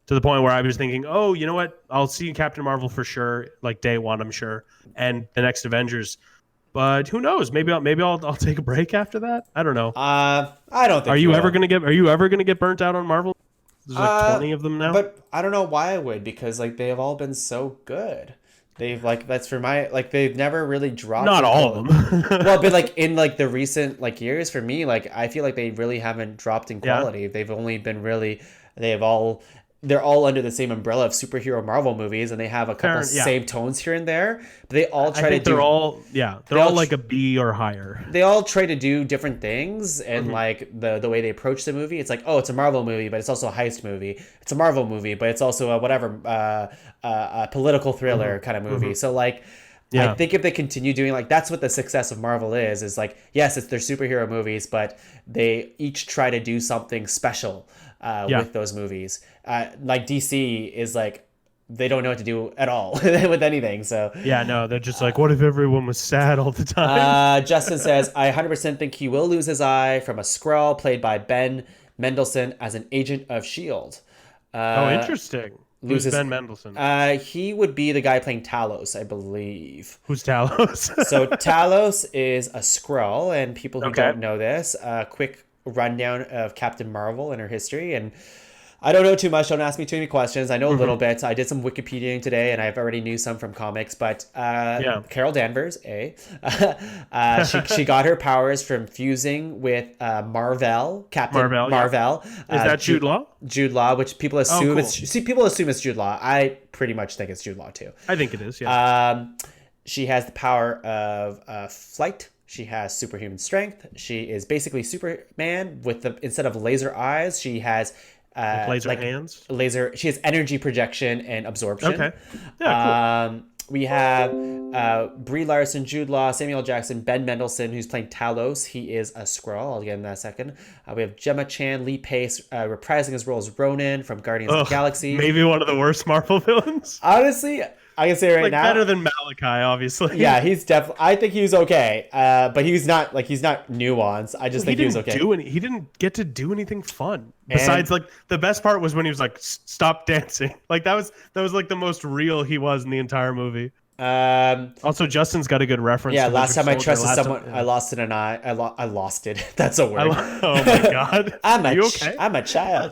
to the point where I was thinking, oh, you know what? I'll see Captain Marvel for sure, like day one, I'm sure, and the next Avengers. But who knows? Maybe I'll take a break after that. I don't know. I don't think Are you will. ever gonna get burnt out on Marvel? There's like 20 of them now. But I don't know why I would because like they've all been so good. They've like that's for my like they've never really dropped. Not in all of quality. them. Well, but like in like the recent like years for me, like I feel like they really haven't dropped in Yeah. quality. They've only been really they're all under the same umbrella of superhero Marvel movies, and they have a couple Fair, yeah. same tones here and there. But they all I try to think do they're all they all like a B or higher. they all try to do different things, and Mm-hmm. like the way they approach the movie, it's like, oh, it's a Marvel movie, but it's also a heist movie. It's a Marvel movie, but it's also a whatever a political thriller kind of movie. So like Yeah. I think if they continue doing like that's what the success of Marvel is like, yes, it's their superhero movies, but they each try to do something special with those movies. Like DC is like they don't know what to do at all with anything. So Yeah, no, they're just like, what if everyone was sad all the time? Justin says, I 100% think he will lose his eye from a Skrull played by Ben Mendelsohn as an agent of S.H.I.E.L.D. Oh, interesting. Who's Ben Mendelsohn? He would be the guy playing Talos, I believe. Who's Talos? So Talos is a Skrull, and people who don't know this, quick rundown of Captain Marvel and her history. And I don't know too much. Don't ask me too many questions. I know a little bit. I did some Wikipediaing today, and I've already knew some from comics. But Carol Danvers, she got her powers from fusing with Captain Marvel. Is that Jude Law? Jude Law, which people assume people assume it's Jude Law. I pretty much think it's Jude Law too. I think it is. Yeah. She has the power of flight. She has superhuman strength. She is basically Superman with instead of laser eyes, she has laser hands. She has energy projection and absorption. Okay. Yeah, cool. We have Brie Larson, Jude Law, Samuel Jackson, Ben Mendelsohn, who's playing Talos. He is a Skrull. I'll get into that in a second. We have Gemma Chan, Lee Pace reprising his role as Ronan from Guardians of the Galaxy. Maybe one of the worst Marvel villains. Honestly, I can say right now, better than Malachi, obviously. Yeah, he's definitely. I think he was okay, but he's not nuanced. I just think he was okay. He didn't get to do anything fun. Besides, the best part was when he was like, "Stop dancing!" Like that was like the most real he was in the entire movie. Also, Justin's got a good reference. Yeah, last time I trusted someone, I lost it an eye. I lost it. That's a word. Oh my god! Are you okay? I'm a child.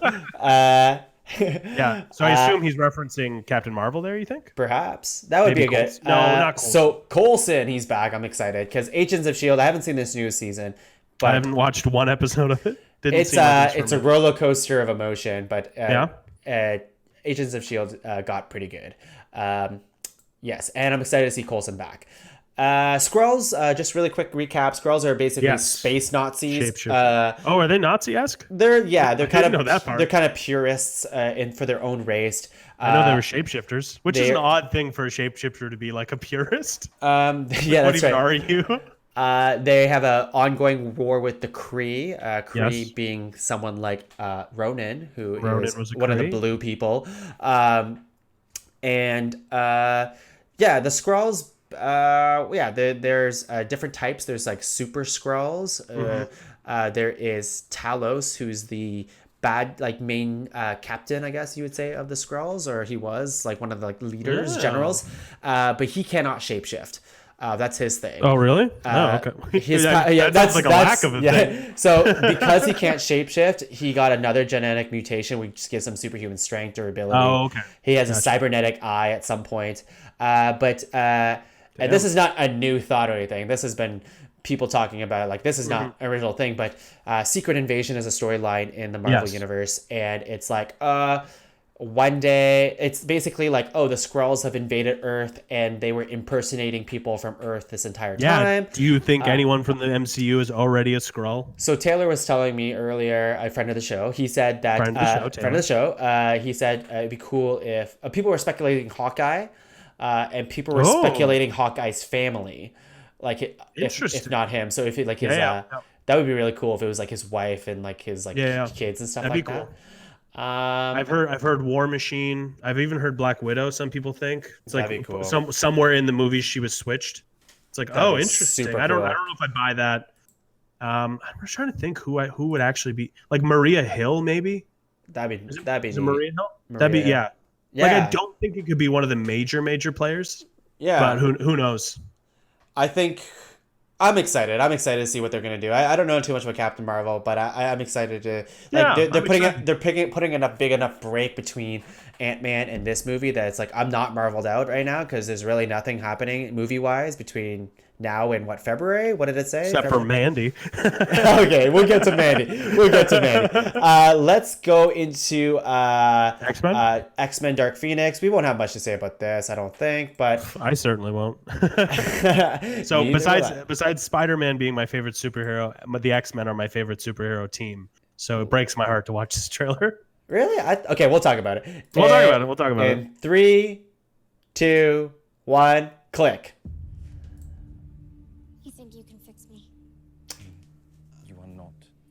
Yeah, so I assume he's referencing Captain Marvel there, you think? Perhaps. That would be a good... No, not Coulson. So Coulson, he's back. I'm excited because Agents of S.H.I.E.L.D., I haven't seen this new season. But I haven't watched one episode of it. It's a roller coaster of emotion, but Agents of S.H.I.E.L.D. Got pretty good. Yes, and I'm excited to see Coulson back. Skrulls, just really quick recap. Skrulls are basically space Nazis. Are they Nazi-esque? They're kind of know that part. They're kind of purists for their own race. I know they were shapeshifters, which is an odd thing for a shapeshifter to be like a purist. Yeah, that's right. Are you? They have an ongoing war with the Kree. Kree being someone like Ronan, who is one of the blue people. The Skrulls. There's different types. There's like super Skrulls. There is Talos, who's the bad main captain, I guess you would say, of the Skrulls, or he was like one of the leaders, generals. But he cannot shapeshift. That's his thing. Oh, really? Okay. That's like a lack of a thing. So because he can't shapeshift, he got another genetic mutation, which gives him superhuman strength or ability. Oh, okay. He has a cybernetic eye at some point. And this is not a new thought or anything. This has been people talking about it. Like, this is not an original thing, but Secret Invasion is a storyline in the Marvel universe. And it's like, one day, it's basically like, the Skrulls have invaded Earth and they were impersonating people from Earth this entire time. Do you think anyone from the MCU is already a Skrull? So Taylor was telling me earlier, a friend of the show, he said that... Friend of the show. He said it'd be cool if... people were speculating Hawkeye. And people were speculating Hawkeye's family, if not him. So if it that would be really cool if it was like his wife and like his kids and stuff. That'd be cool. I've heard War Machine. I've even heard Black Widow. Some people think it's like be cool. somewhere in the movies she was switched. It's like interesting. Super I don't cool. know if I buy that. I'm just trying to think who would actually be like Maria Hill maybe. That'd be is it Maria Hill? Maria. That'd be yeah. I don't think it could be one of the major players. Yeah. But who knows? I think I'm excited. I'm excited to see what they're gonna do. I don't know too much about Captain Marvel, but I'm excited to they're putting enough big enough break between Ant-Man and this movie that it's like I'm not marveled out right now because there's really nothing happening movie wise between now and February? What did it say? Except for Mandy. Okay, we'll get to Mandy. Let's go into X-Men? X-Men Dark Phoenix. We won't have much to say about this, I don't think, but I certainly won't. So besides Spider-Man being my favorite superhero, the X-Men are my favorite superhero team. So it breaks my heart to watch this trailer. Really? Okay, we'll talk about it. We'll talk about it. In 3, 2, 1, click.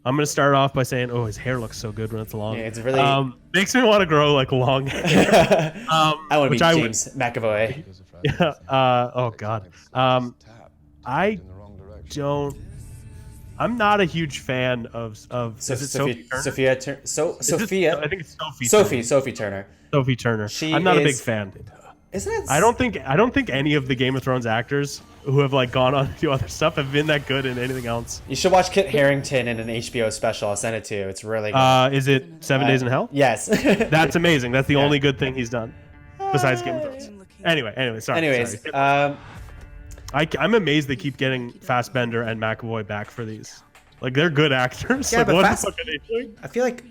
I'm gonna start off by saying, oh, his hair looks so good when it's long. Yeah, it's really makes me want to grow like long hair. I want to be James McAvoy. Yeah. Oh God. I don't. I'm not a huge fan of. Is it Sophie Turner? Sophia. I think it's Sophie Turner. Sophie Turner. She I'm not a big is- fan. Isn't it? I don't think any of the Game of Thrones actors who have like gone on to do other stuff have been that good in anything else. You should watch Kit Harington in an HBO special. I'll send it to you. It's really good. Is it 7 Days in Hell? Yes. That's amazing. That's the only good thing he's done besides Game of Thrones. Anyway, sorry. Anyways, sorry. I'm amazed they keep getting Fassbender and McAvoy back for these. Like they're good actors. Yeah, like, but what the fuck are they doing? I feel like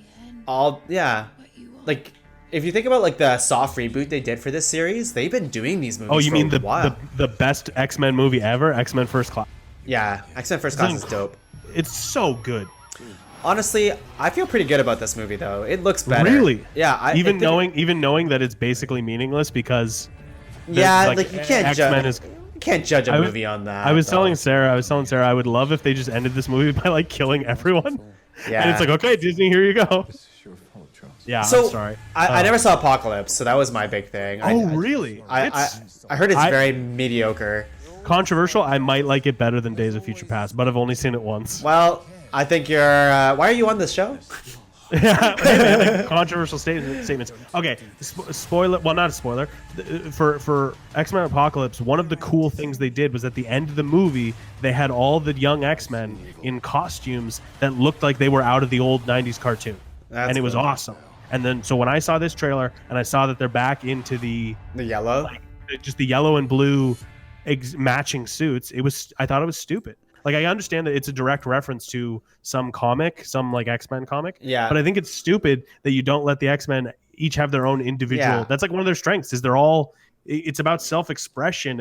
like if you think about like the soft reboot they did for this series, they've been doing these movies. Oh, you for mean a while. the best X-Men movie ever? X-Men First Class. Yeah, X-Men First Class is dope. It's so good. Honestly, I feel pretty good about this movie though. It looks better. Really? Yeah. Even knowing that it's basically meaningless because. Yeah, like you can't X-Men judge. You can't judge a movie on that. I was telling Sarah, I would love if they just ended this movie by like killing everyone. Yeah. And it's like, okay, Disney, here you go. Yeah, So I'm sorry. I never saw Apocalypse, so that was my big thing. Really? I heard it's very mediocre. Controversial. I might like it better than Days of Future Past, but I've only seen it once. Well, I think you're. Why are you on this show? Controversial statements. Okay, spoiler. Well, not a spoiler. For X-Men Apocalypse, one of the cool things they did was at the end of the movie, they had all the young X-Men in costumes that looked like they were out of the old '90s cartoon, and it was awesome. And then, so when I saw this trailer and I saw that they're back into the yellow, like, just the yellow and blue matching suits, I thought it was stupid. Like, I understand that it's a direct reference to some comic, some like X-Men comic. Yeah. But I think it's stupid that you don't let the X-Men each have their own individual. Yeah. That's like one of their strengths. It's about self-expression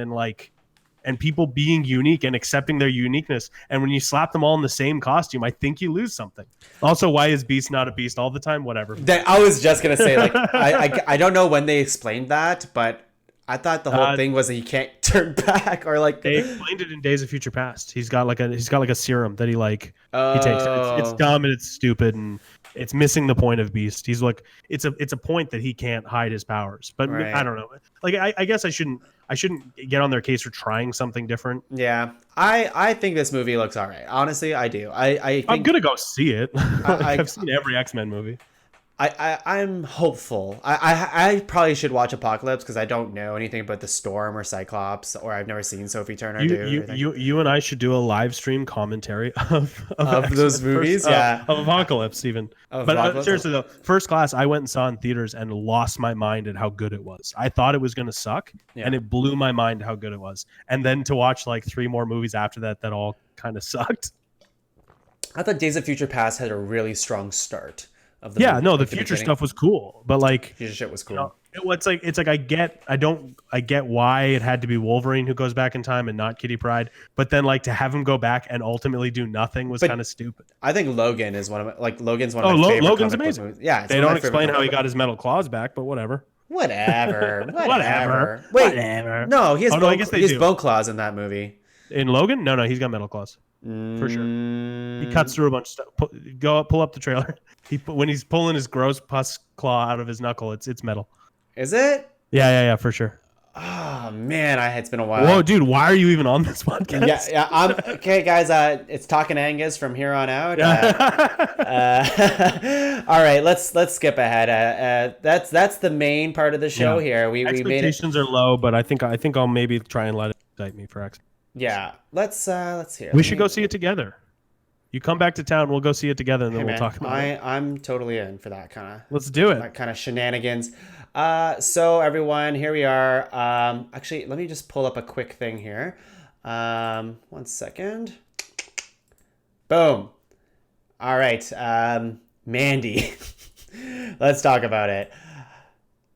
and people being unique and accepting their uniqueness. And when you slap them all in the same costume, I think you lose something. Also, why is Beast not a beast all the time? Whatever. I was just gonna say, like, I don't know when they explained that, but I thought the whole thing was that he can't turn back, or like they explained it in Days of Future Past. He's got like a serum that he takes. It's dumb and it's stupid and it's missing the point of Beast. He's like it's a point that he can't hide his powers. But right. I don't know. Like I guess I shouldn't get on their case for trying something different. Yeah, I think this movie looks all right. Honestly, I do. I'm gonna go see it. I've seen every X-Men movie. I'm hopeful. I probably should watch Apocalypse because I don't know anything about the Storm or Cyclops, or I've never seen Sophie Turner You and I should do a live stream commentary of those movies, of Apocalypse even. But seriously though, First Class I went and saw in theaters and lost my mind at how good it was. I thought it was going to suck, and it blew my mind how good it was. And then to watch like 3 more movies after that all kind of sucked. I thought Days of Future Past had a really strong start. The future stuff was cool, but like future shit was cool. You know, it's like I get why it had to be Wolverine who goes back in time and not Kitty Pryde, but then like to have him go back and ultimately do nothing was kind of stupid. I think Logan is Logan's one of my favorite. Logan's amazing. Movies. Yeah, they don't explain how he got his metal claws back, but whatever. Whatever. Wait, whatever. No, he has he has bone claws in that movie. In Logan? No, he's got metal claws. For sure. He cuts through a bunch of stuff. Pull up the trailer. When he's pulling his gross pus claw out of his knuckle, it's metal. Is it? Yeah, for sure. Oh man, it's been a while. Whoa, dude, why are you even on this podcast? Yeah. I'm okay, guys. It's Talking Angus from here on out. All right, let's skip ahead. That's the main part of the show here. We expectations are low, but I think I'll maybe try and let it excite me for X. Yeah, let's hear. We should go see it together. You come back to town, we'll go see it together, and then we'll talk about it. I'm totally in for that kind of. Let's do it. That kind of shenanigans. So everyone, here we are. Actually, let me just pull up a quick thing here. 1 second. Boom. All right. Mandy. Let's talk about it.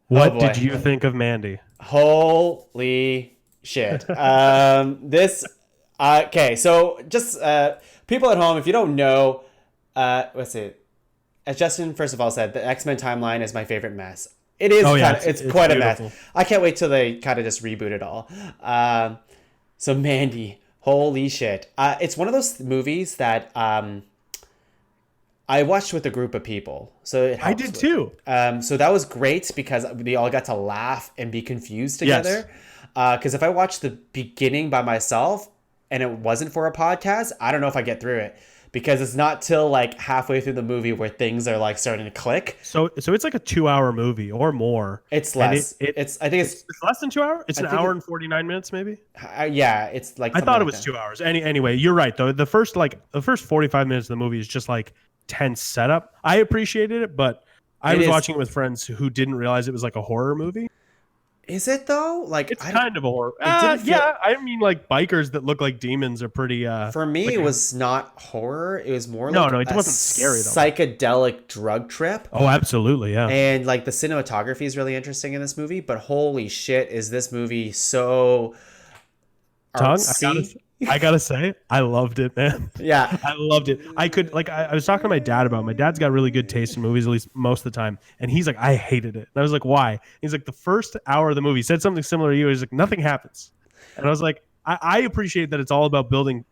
What did you think of Mandy? Holy shit. Okay, so just people at home, if you don't know, let's see. As Justin first of all said, the X-Men timeline is my favorite mess. It is it's quite beautiful. A mess. I can't wait till they kind of just reboot it all. So Mandy, holy shit. It's one of those movies that I watched with a group of people, so it I helps. did too. So that was great because we all got to laugh and be confused Yes. together. Because if I watched the beginning by myself and it wasn't for a podcast, I don't know if I get through it because it's not till like halfway through the movie where things are like starting to click. So it's like a 2-hour movie or more. It's And less. I think it's it's less than 2 hours. It's an think hour it- and 49 minutes, maybe. yeah. It's like I something thought it like was that. 2 hours. Anyway, you're right though. The first 45 minutes of the movie is just like tense setup. I appreciated it, but I It was is- watching it with friends who didn't realize it was like a horror movie. Is it though? Like It's kind of a horror. didn't feel- Yeah, I mean, like bikers that look like demons are pretty. For me, like it was not horror. It was more No, like no, it a wasn't scary, though. psychedelic drug trip. Oh, absolutely, yeah. And like the cinematography is really interesting in this movie, but holy shit, is this movie so Tuong, artsy? I gotta say, I loved it, man. Yeah. I loved it. I could like I was talking to my dad about it. My dad's got really good taste in movies, at least most of the time. And he's like, I hated it. And I was like, why? He's like, the first hour of the movie, he said something similar to you. He's like, nothing happens. And I was like, I appreciate that it's all about building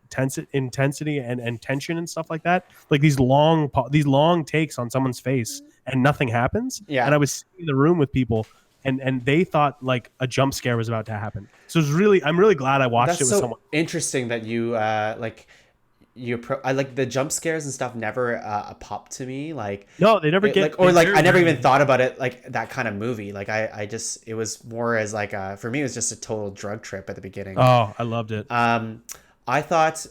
intensity and tension and stuff like that. Like these long takes on someone's face and nothing happens. Yeah. And I was sitting in the room with people and they thought like a jump scare was about to happen. So I'm really glad I watched That's it with so someone. interesting that you I like the jump scares and stuff never popped to me like No, they never it- get like or they like very I never rarely- even thought about it like that kind of movie. Like I just it was more as like for me it was just a total drug trip at the beginning. Oh, I loved it. I thought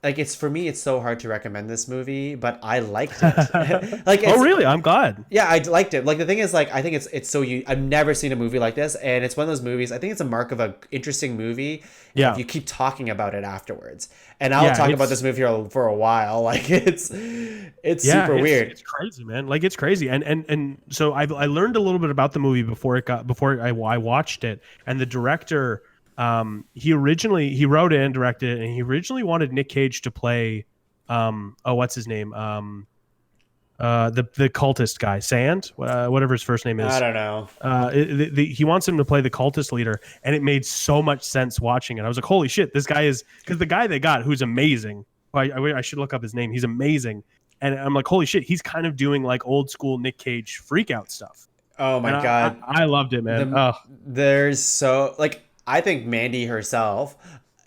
like it's for me it's so hard to recommend this movie, but I liked it. Like it's, Oh, really? I'm glad. yeah, I liked it. Like the thing is, like I think it's so I've never seen a movie like this, and it's one of those movies. I think it's a mark of a interesting movie. Yeah. If you keep talking about it afterwards, and I'll Yeah, talk about it's- this movie for a while. Like it's super weird. It's crazy, man. Like it's crazy. And so I learned a little bit about the movie before I watched it. And the director, he wrote it and directed it, and he originally wanted Nick Cage to play, what's his name? The cultist guy, Sand, whatever his first name is. I don't know. He wants him to play the cultist leader, and it made so much sense watching it. I was like, holy shit, this guy is, because the guy they got, who's amazing. I should look up his name. He's amazing, and I'm like, holy shit, he's kind of doing like old school Nick Cage freak out stuff. Oh my And god. I loved it, man. There's so like I think Mandy herself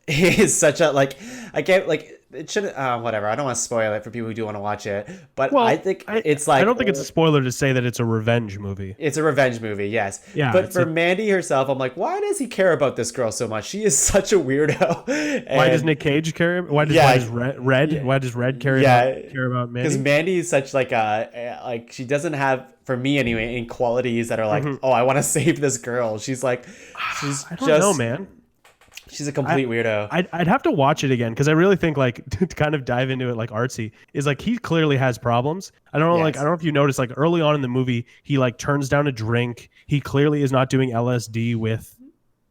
is such a like I can't like it shouldn't whatever. I don't want to spoil it for people who do want to watch it, but Well, I think it's like I don't think it's a spoiler to say that it's a revenge movie. it's a revenge movie, yes. Yeah, But it's for Mandy herself, I'm like, why does he care about this girl so much? She is such a weirdo. Why does Nick Cage care? Why does Red care about Because Mandy? Mandy is such like like she doesn't have, for me anyway, any qualities that are like, oh, I want to save this girl. She's like, she's I don't know, man. She's a complete weirdo. I'd have to watch it again because I really think like to kind of dive into it like artsy is like he clearly has problems. I don't know, like I don't know if you noticed like early on in the movie he like turns down a drink. He clearly is not doing LSD with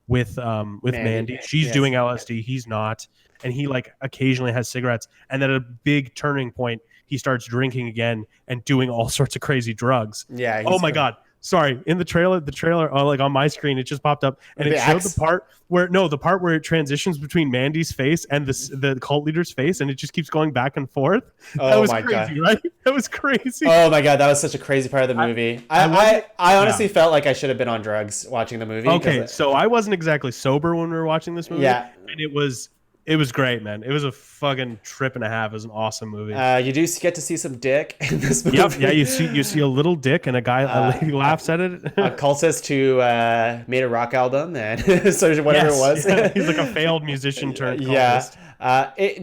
Mandy. She's doing LSD. He's not, and he like occasionally has cigarettes. And then at a big turning point, he starts drinking again and doing all sorts of crazy drugs. Yeah. Oh my god. Sorry, in the trailer, like on my screen, it just popped up, and it showed the part where it transitions between Mandy's face and the cult leader's face, and it just keeps going back and forth. That was crazy, right? That was crazy. Oh my god, that was such a crazy part of the movie. I honestly felt like I should have been on drugs watching the movie. Okay, so I wasn't exactly sober when we were watching this movie. Yeah. And it was great, man. It was a fucking trip and a half. It was an awesome movie. You do get to see some dick in this movie. Yep, yeah, you see a little dick, and a lady laughs at it. A cultist who made a rock album, and so whatever it was. Yeah. He's like a failed musician turned cultist.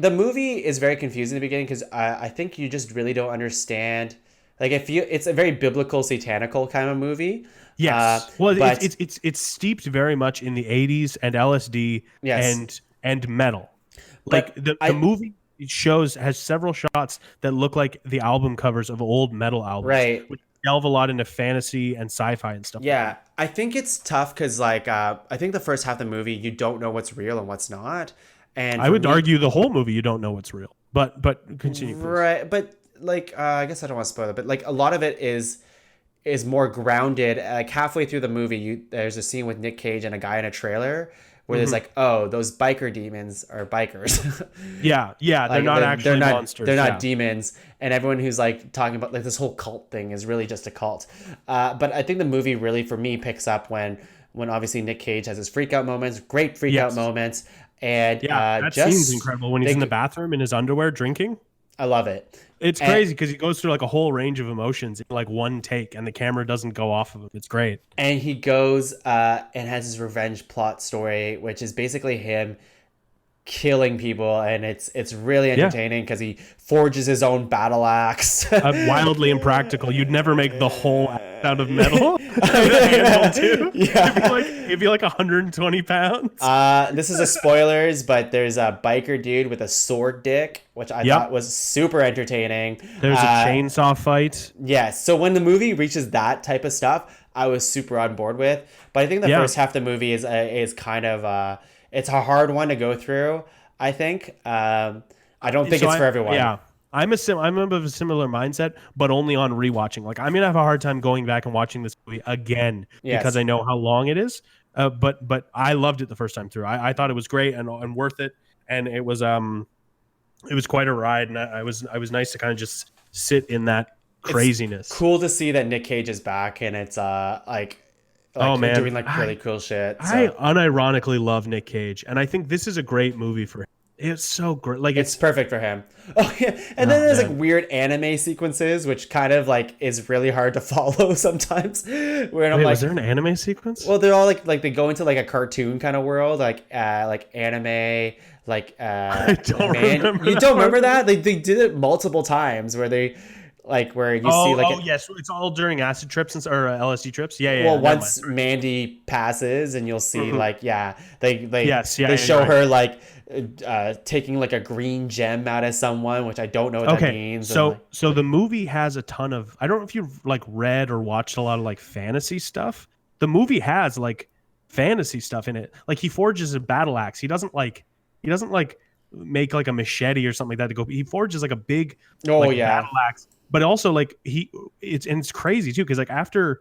The movie is very confusing in the beginning because I think you just really don't understand. Like it's a very biblical, satanical kind of movie. Yes. It's steeped very much in the 80s and LSD and metal. Like the movie has several shots that look like the album covers of old metal albums. Right. Which delve a lot into fantasy and sci-fi and stuff. Yeah. I think it's tough because like I think the first half of the movie you don't know what's real and what's not. And I would argue the whole movie you don't know what's real. But continue. Please. Right. But like I guess I don't want to spoil it, but like a lot of it is more grounded. Like halfway through the movie, there's a scene with Nick Cage and a guy in a trailer where there's like, oh, those biker demons are bikers. Yeah, they're Like, not actually monsters. They're not demons, and everyone who's like talking about like this whole cult thing is really just a cult. But I think the movie really, for me, picks up when obviously Nick Cage has his freak out moments, great freak out moments, and that scene's incredible when he's in the bathroom in his underwear drinking. I love it. It's crazy because he goes through like a whole range of emotions in like one take, and the camera doesn't go off of him. It's great. And he goes and has his revenge plot story, which is basically him killing people, and it's really entertaining because he forges his own battle axe. Wildly impractical. You'd never make the whole axe out of metal. It'd be like 120 pounds. This is a spoilers, but there's a biker dude with a sword dick, which I thought was super entertaining. There's a chainsaw fight. Yes. So when the movie reaches that type of stuff, I was super on board with. But I think the first half of the movie is kind of it's a hard one to go through, I think. I don't think it's for everyone. Yeah. I'm a bit of a similar mindset, but only on rewatching. Like, I'm gonna have a hard time going back and watching this movie again because I know how long it is. But I loved it the first time through. I thought it was great and worth it, and it was quite a ride. And I was nice to kind of just sit in that craziness. It's cool to see that Nick Cage is back, and it's oh man, doing like really cool shit. So. I unironically love Nick Cage, and I think this is a great movie for him. It's so great. Like it's perfect for him. Oh yeah, and then there's like weird anime sequences, which kind of like is really hard to follow sometimes. Where I'm like, was there an anime sequence? Well, they're all like they go into like a cartoon kind of world, like anime. Like I don't remember. You don't remember that? They did it multiple times where they. Like where you see like yes, it's all during acid trips or LSD trips. Yeah. Well, once Mandy passes, and you'll see like they show her like taking like a green gem out of someone, which I don't know what that means. So the movie has a ton of. I don't know if you've like read or watched a lot of like fantasy stuff. The movie has like fantasy stuff in it. Like he forges a battle axe. He doesn't like make like a machete or something like that to go. He forges like a big battle axe. But also, like it's crazy too because like after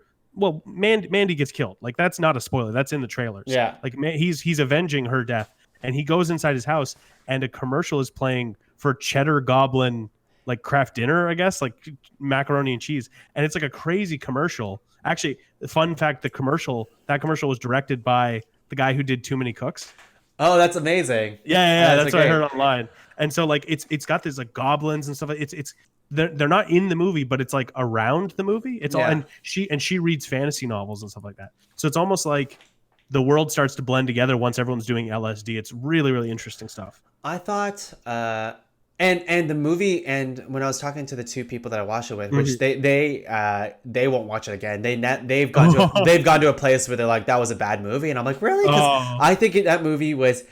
Mandy gets killed, like that's not a spoiler. That's in the trailers. Yeah, like he's avenging her death, and he goes inside his house, and a commercial is playing for Cheddar Goblin, like craft dinner, I guess, like macaroni and cheese, and it's like a crazy commercial. Actually, fun fact: that commercial was directed by the guy who did Too Many Cooks. Oh, that's amazing. Yeah, that's what I heard online. And so like it's got this like goblins and stuff. They're not in the movie, but it's like around the movie. It's all and she reads fantasy novels and stuff like that. So it's almost like the world starts to blend together once everyone's doing LSD. It's really, really interesting stuff. I thought and the movie, and when I was talking to the two people that I watched it with, which they won't watch it again. They've gone to a place where they're like, that was a bad movie, and I'm like, really? Because I think that movie was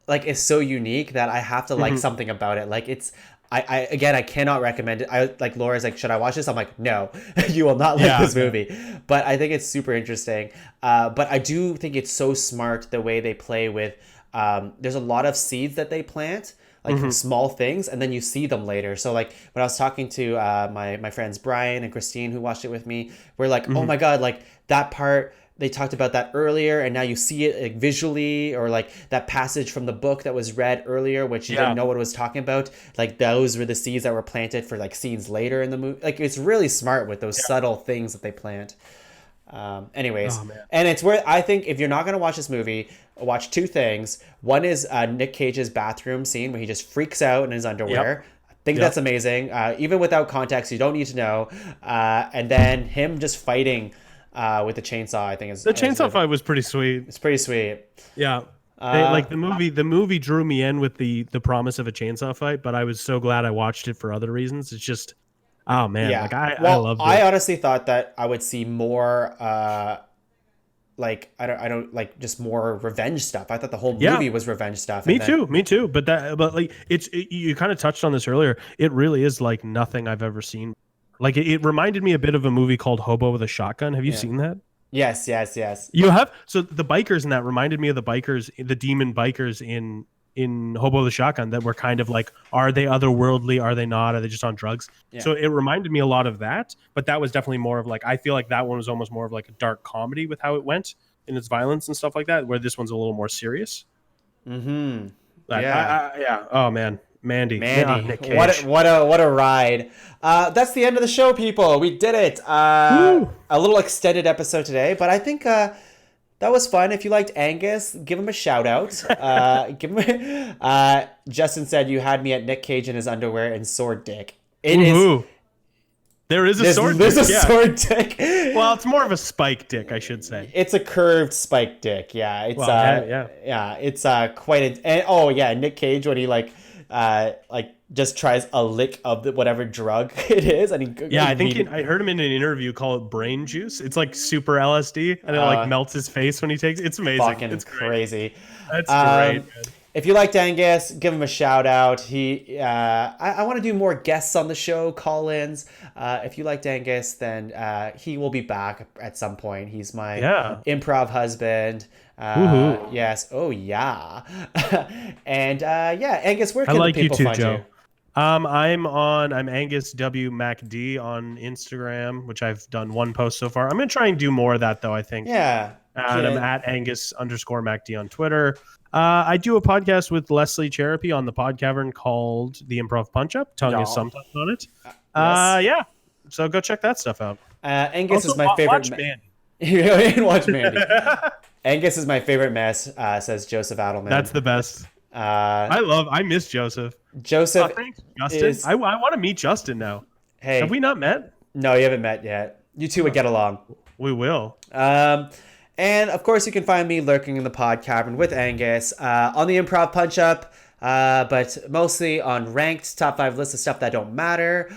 like is so unique that I have to like something about it. Like it's. I cannot recommend it. I like Laura's like, should I watch this? I'm like, no, you will not like this movie. But I think it's super interesting. But I do think it's so smart the way they play with. There's a lot of seeds that they plant, like from small things, and then you see them later. So like when I was talking to my friends Brian and Christine who watched it with me, we're like, oh my god, like that part. They talked about that earlier, and now you see it like visually, or like that passage from the book that was read earlier, which you didn't know what it was talking about. Like those were the seeds that were planted for like scenes later in the movie. Like it's really smart with those subtle things that they plant. Anyways, and it's where I think if you're not going to watch this movie, watch two things. One is Nick Cage's bathroom scene where he just freaks out in his underwear. I think that's amazing. Even without context, you don't need to know. And then him just fighting with the chainsaw, I think the chainsaw fight was pretty sweet. It's pretty sweet. Yeah. Like the movie drew me in with the promise of a chainsaw fight, but I was so glad I watched it for other reasons. It's just, oh man, like I loved it. I honestly thought that I would see more, like I don't like just more revenge stuff. I thought the whole movie was revenge stuff. Me too. But like you kind of touched on this earlier. It really is like nothing I've ever seen. Like it reminded me a bit of a movie called Hobo with a Shotgun. Have you seen that? Yes. You have? So the bikers in that reminded me of the demon bikers in Hobo with a Shotgun that were kind of like, are they otherworldly? Are they not? Are they just on drugs? Yeah. So it reminded me a lot of that, but that was definitely more of like, I feel like that one was almost more of like a dark comedy with how it went. in its violence and stuff like that, where this one's a little more serious. Mm-hmm. Yeah. Oh man, Mandy. Mandy. Nick Cage. What a ride. That's the end of the show, people. We did it. A little extended episode today, but I think that was fun. If you liked Angus, give him a shout out. Justin said you had me at Nick Cage in his underwear and sword dick. It is. There is a sword dick. There's a sword dick. Well, it's more of a spike dick, I should say. It's a curved spike dick. Yeah. It's it's quite and Nick Cage when he just tries a lick of whatever drug it is, and I think I heard him in an interview call it brain juice. It's like super LSD, and it melts his face when he takes it. It's amazing. Fucking it's crazy. That's great, man. If you liked Angus, give him a shout out. I want to do more guests on the show, call-ins. If you liked Angus, then he will be back at some point. He's my improv husband. Yes. Oh yeah. And Angus, where can the people find you? I'm Angus W MacD on Instagram, which I've done one post so far. I'm gonna try and do more of that though, I think. Yeah. And I'm at Angus_MacD on Twitter. I do a podcast with Leslie Cherapy on the Pod Cavern called The Improv Punch Up. Tuong is sometimes on it. Yes. So go check that stuff out. Angus is my favorite. Watch Mandy. Watch Mandy. Angus is my favorite mess, says Joseph Adelman. That's the best. I miss Joseph. Joseph. Thanks, Justin. I want to meet Justin now. Hey. Have we not met? No, you haven't met yet. You two would get along. We will. And of course, you can find me lurking in the Pod Cavern with Angus on the Improv Punch Up, but mostly on ranked top 5 lists of stuff that don't matter.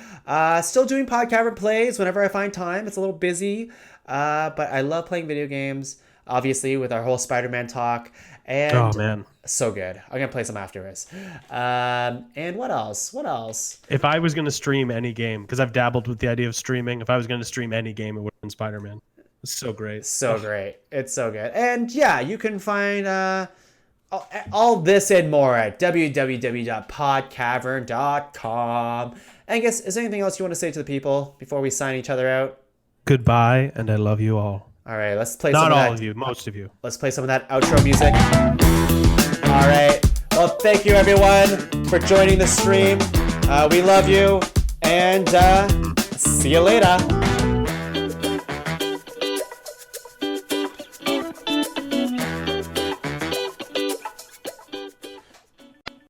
Still doing Pod Cavern plays whenever I find time. It's a little busy, but I love playing video games. Obviously, with our whole Spider-Man talk, and oh man, so good. I'm gonna play some after this. And what else? If I was gonna stream any game, because I've dabbled with the idea of streaming, if I was gonna stream any game, it would have been Spider-Man. It's so great. So great. It's so good. And yeah, you can find all this and more at www.podcavern.com. Angus, is there anything else you want to say to the people before we sign each other out? Goodbye, and I love you all. All right, let's play Not all of you, most of you. Let's play some of that outro music. All right. Well, thank you, everyone, for joining the stream. We love you, and see you later.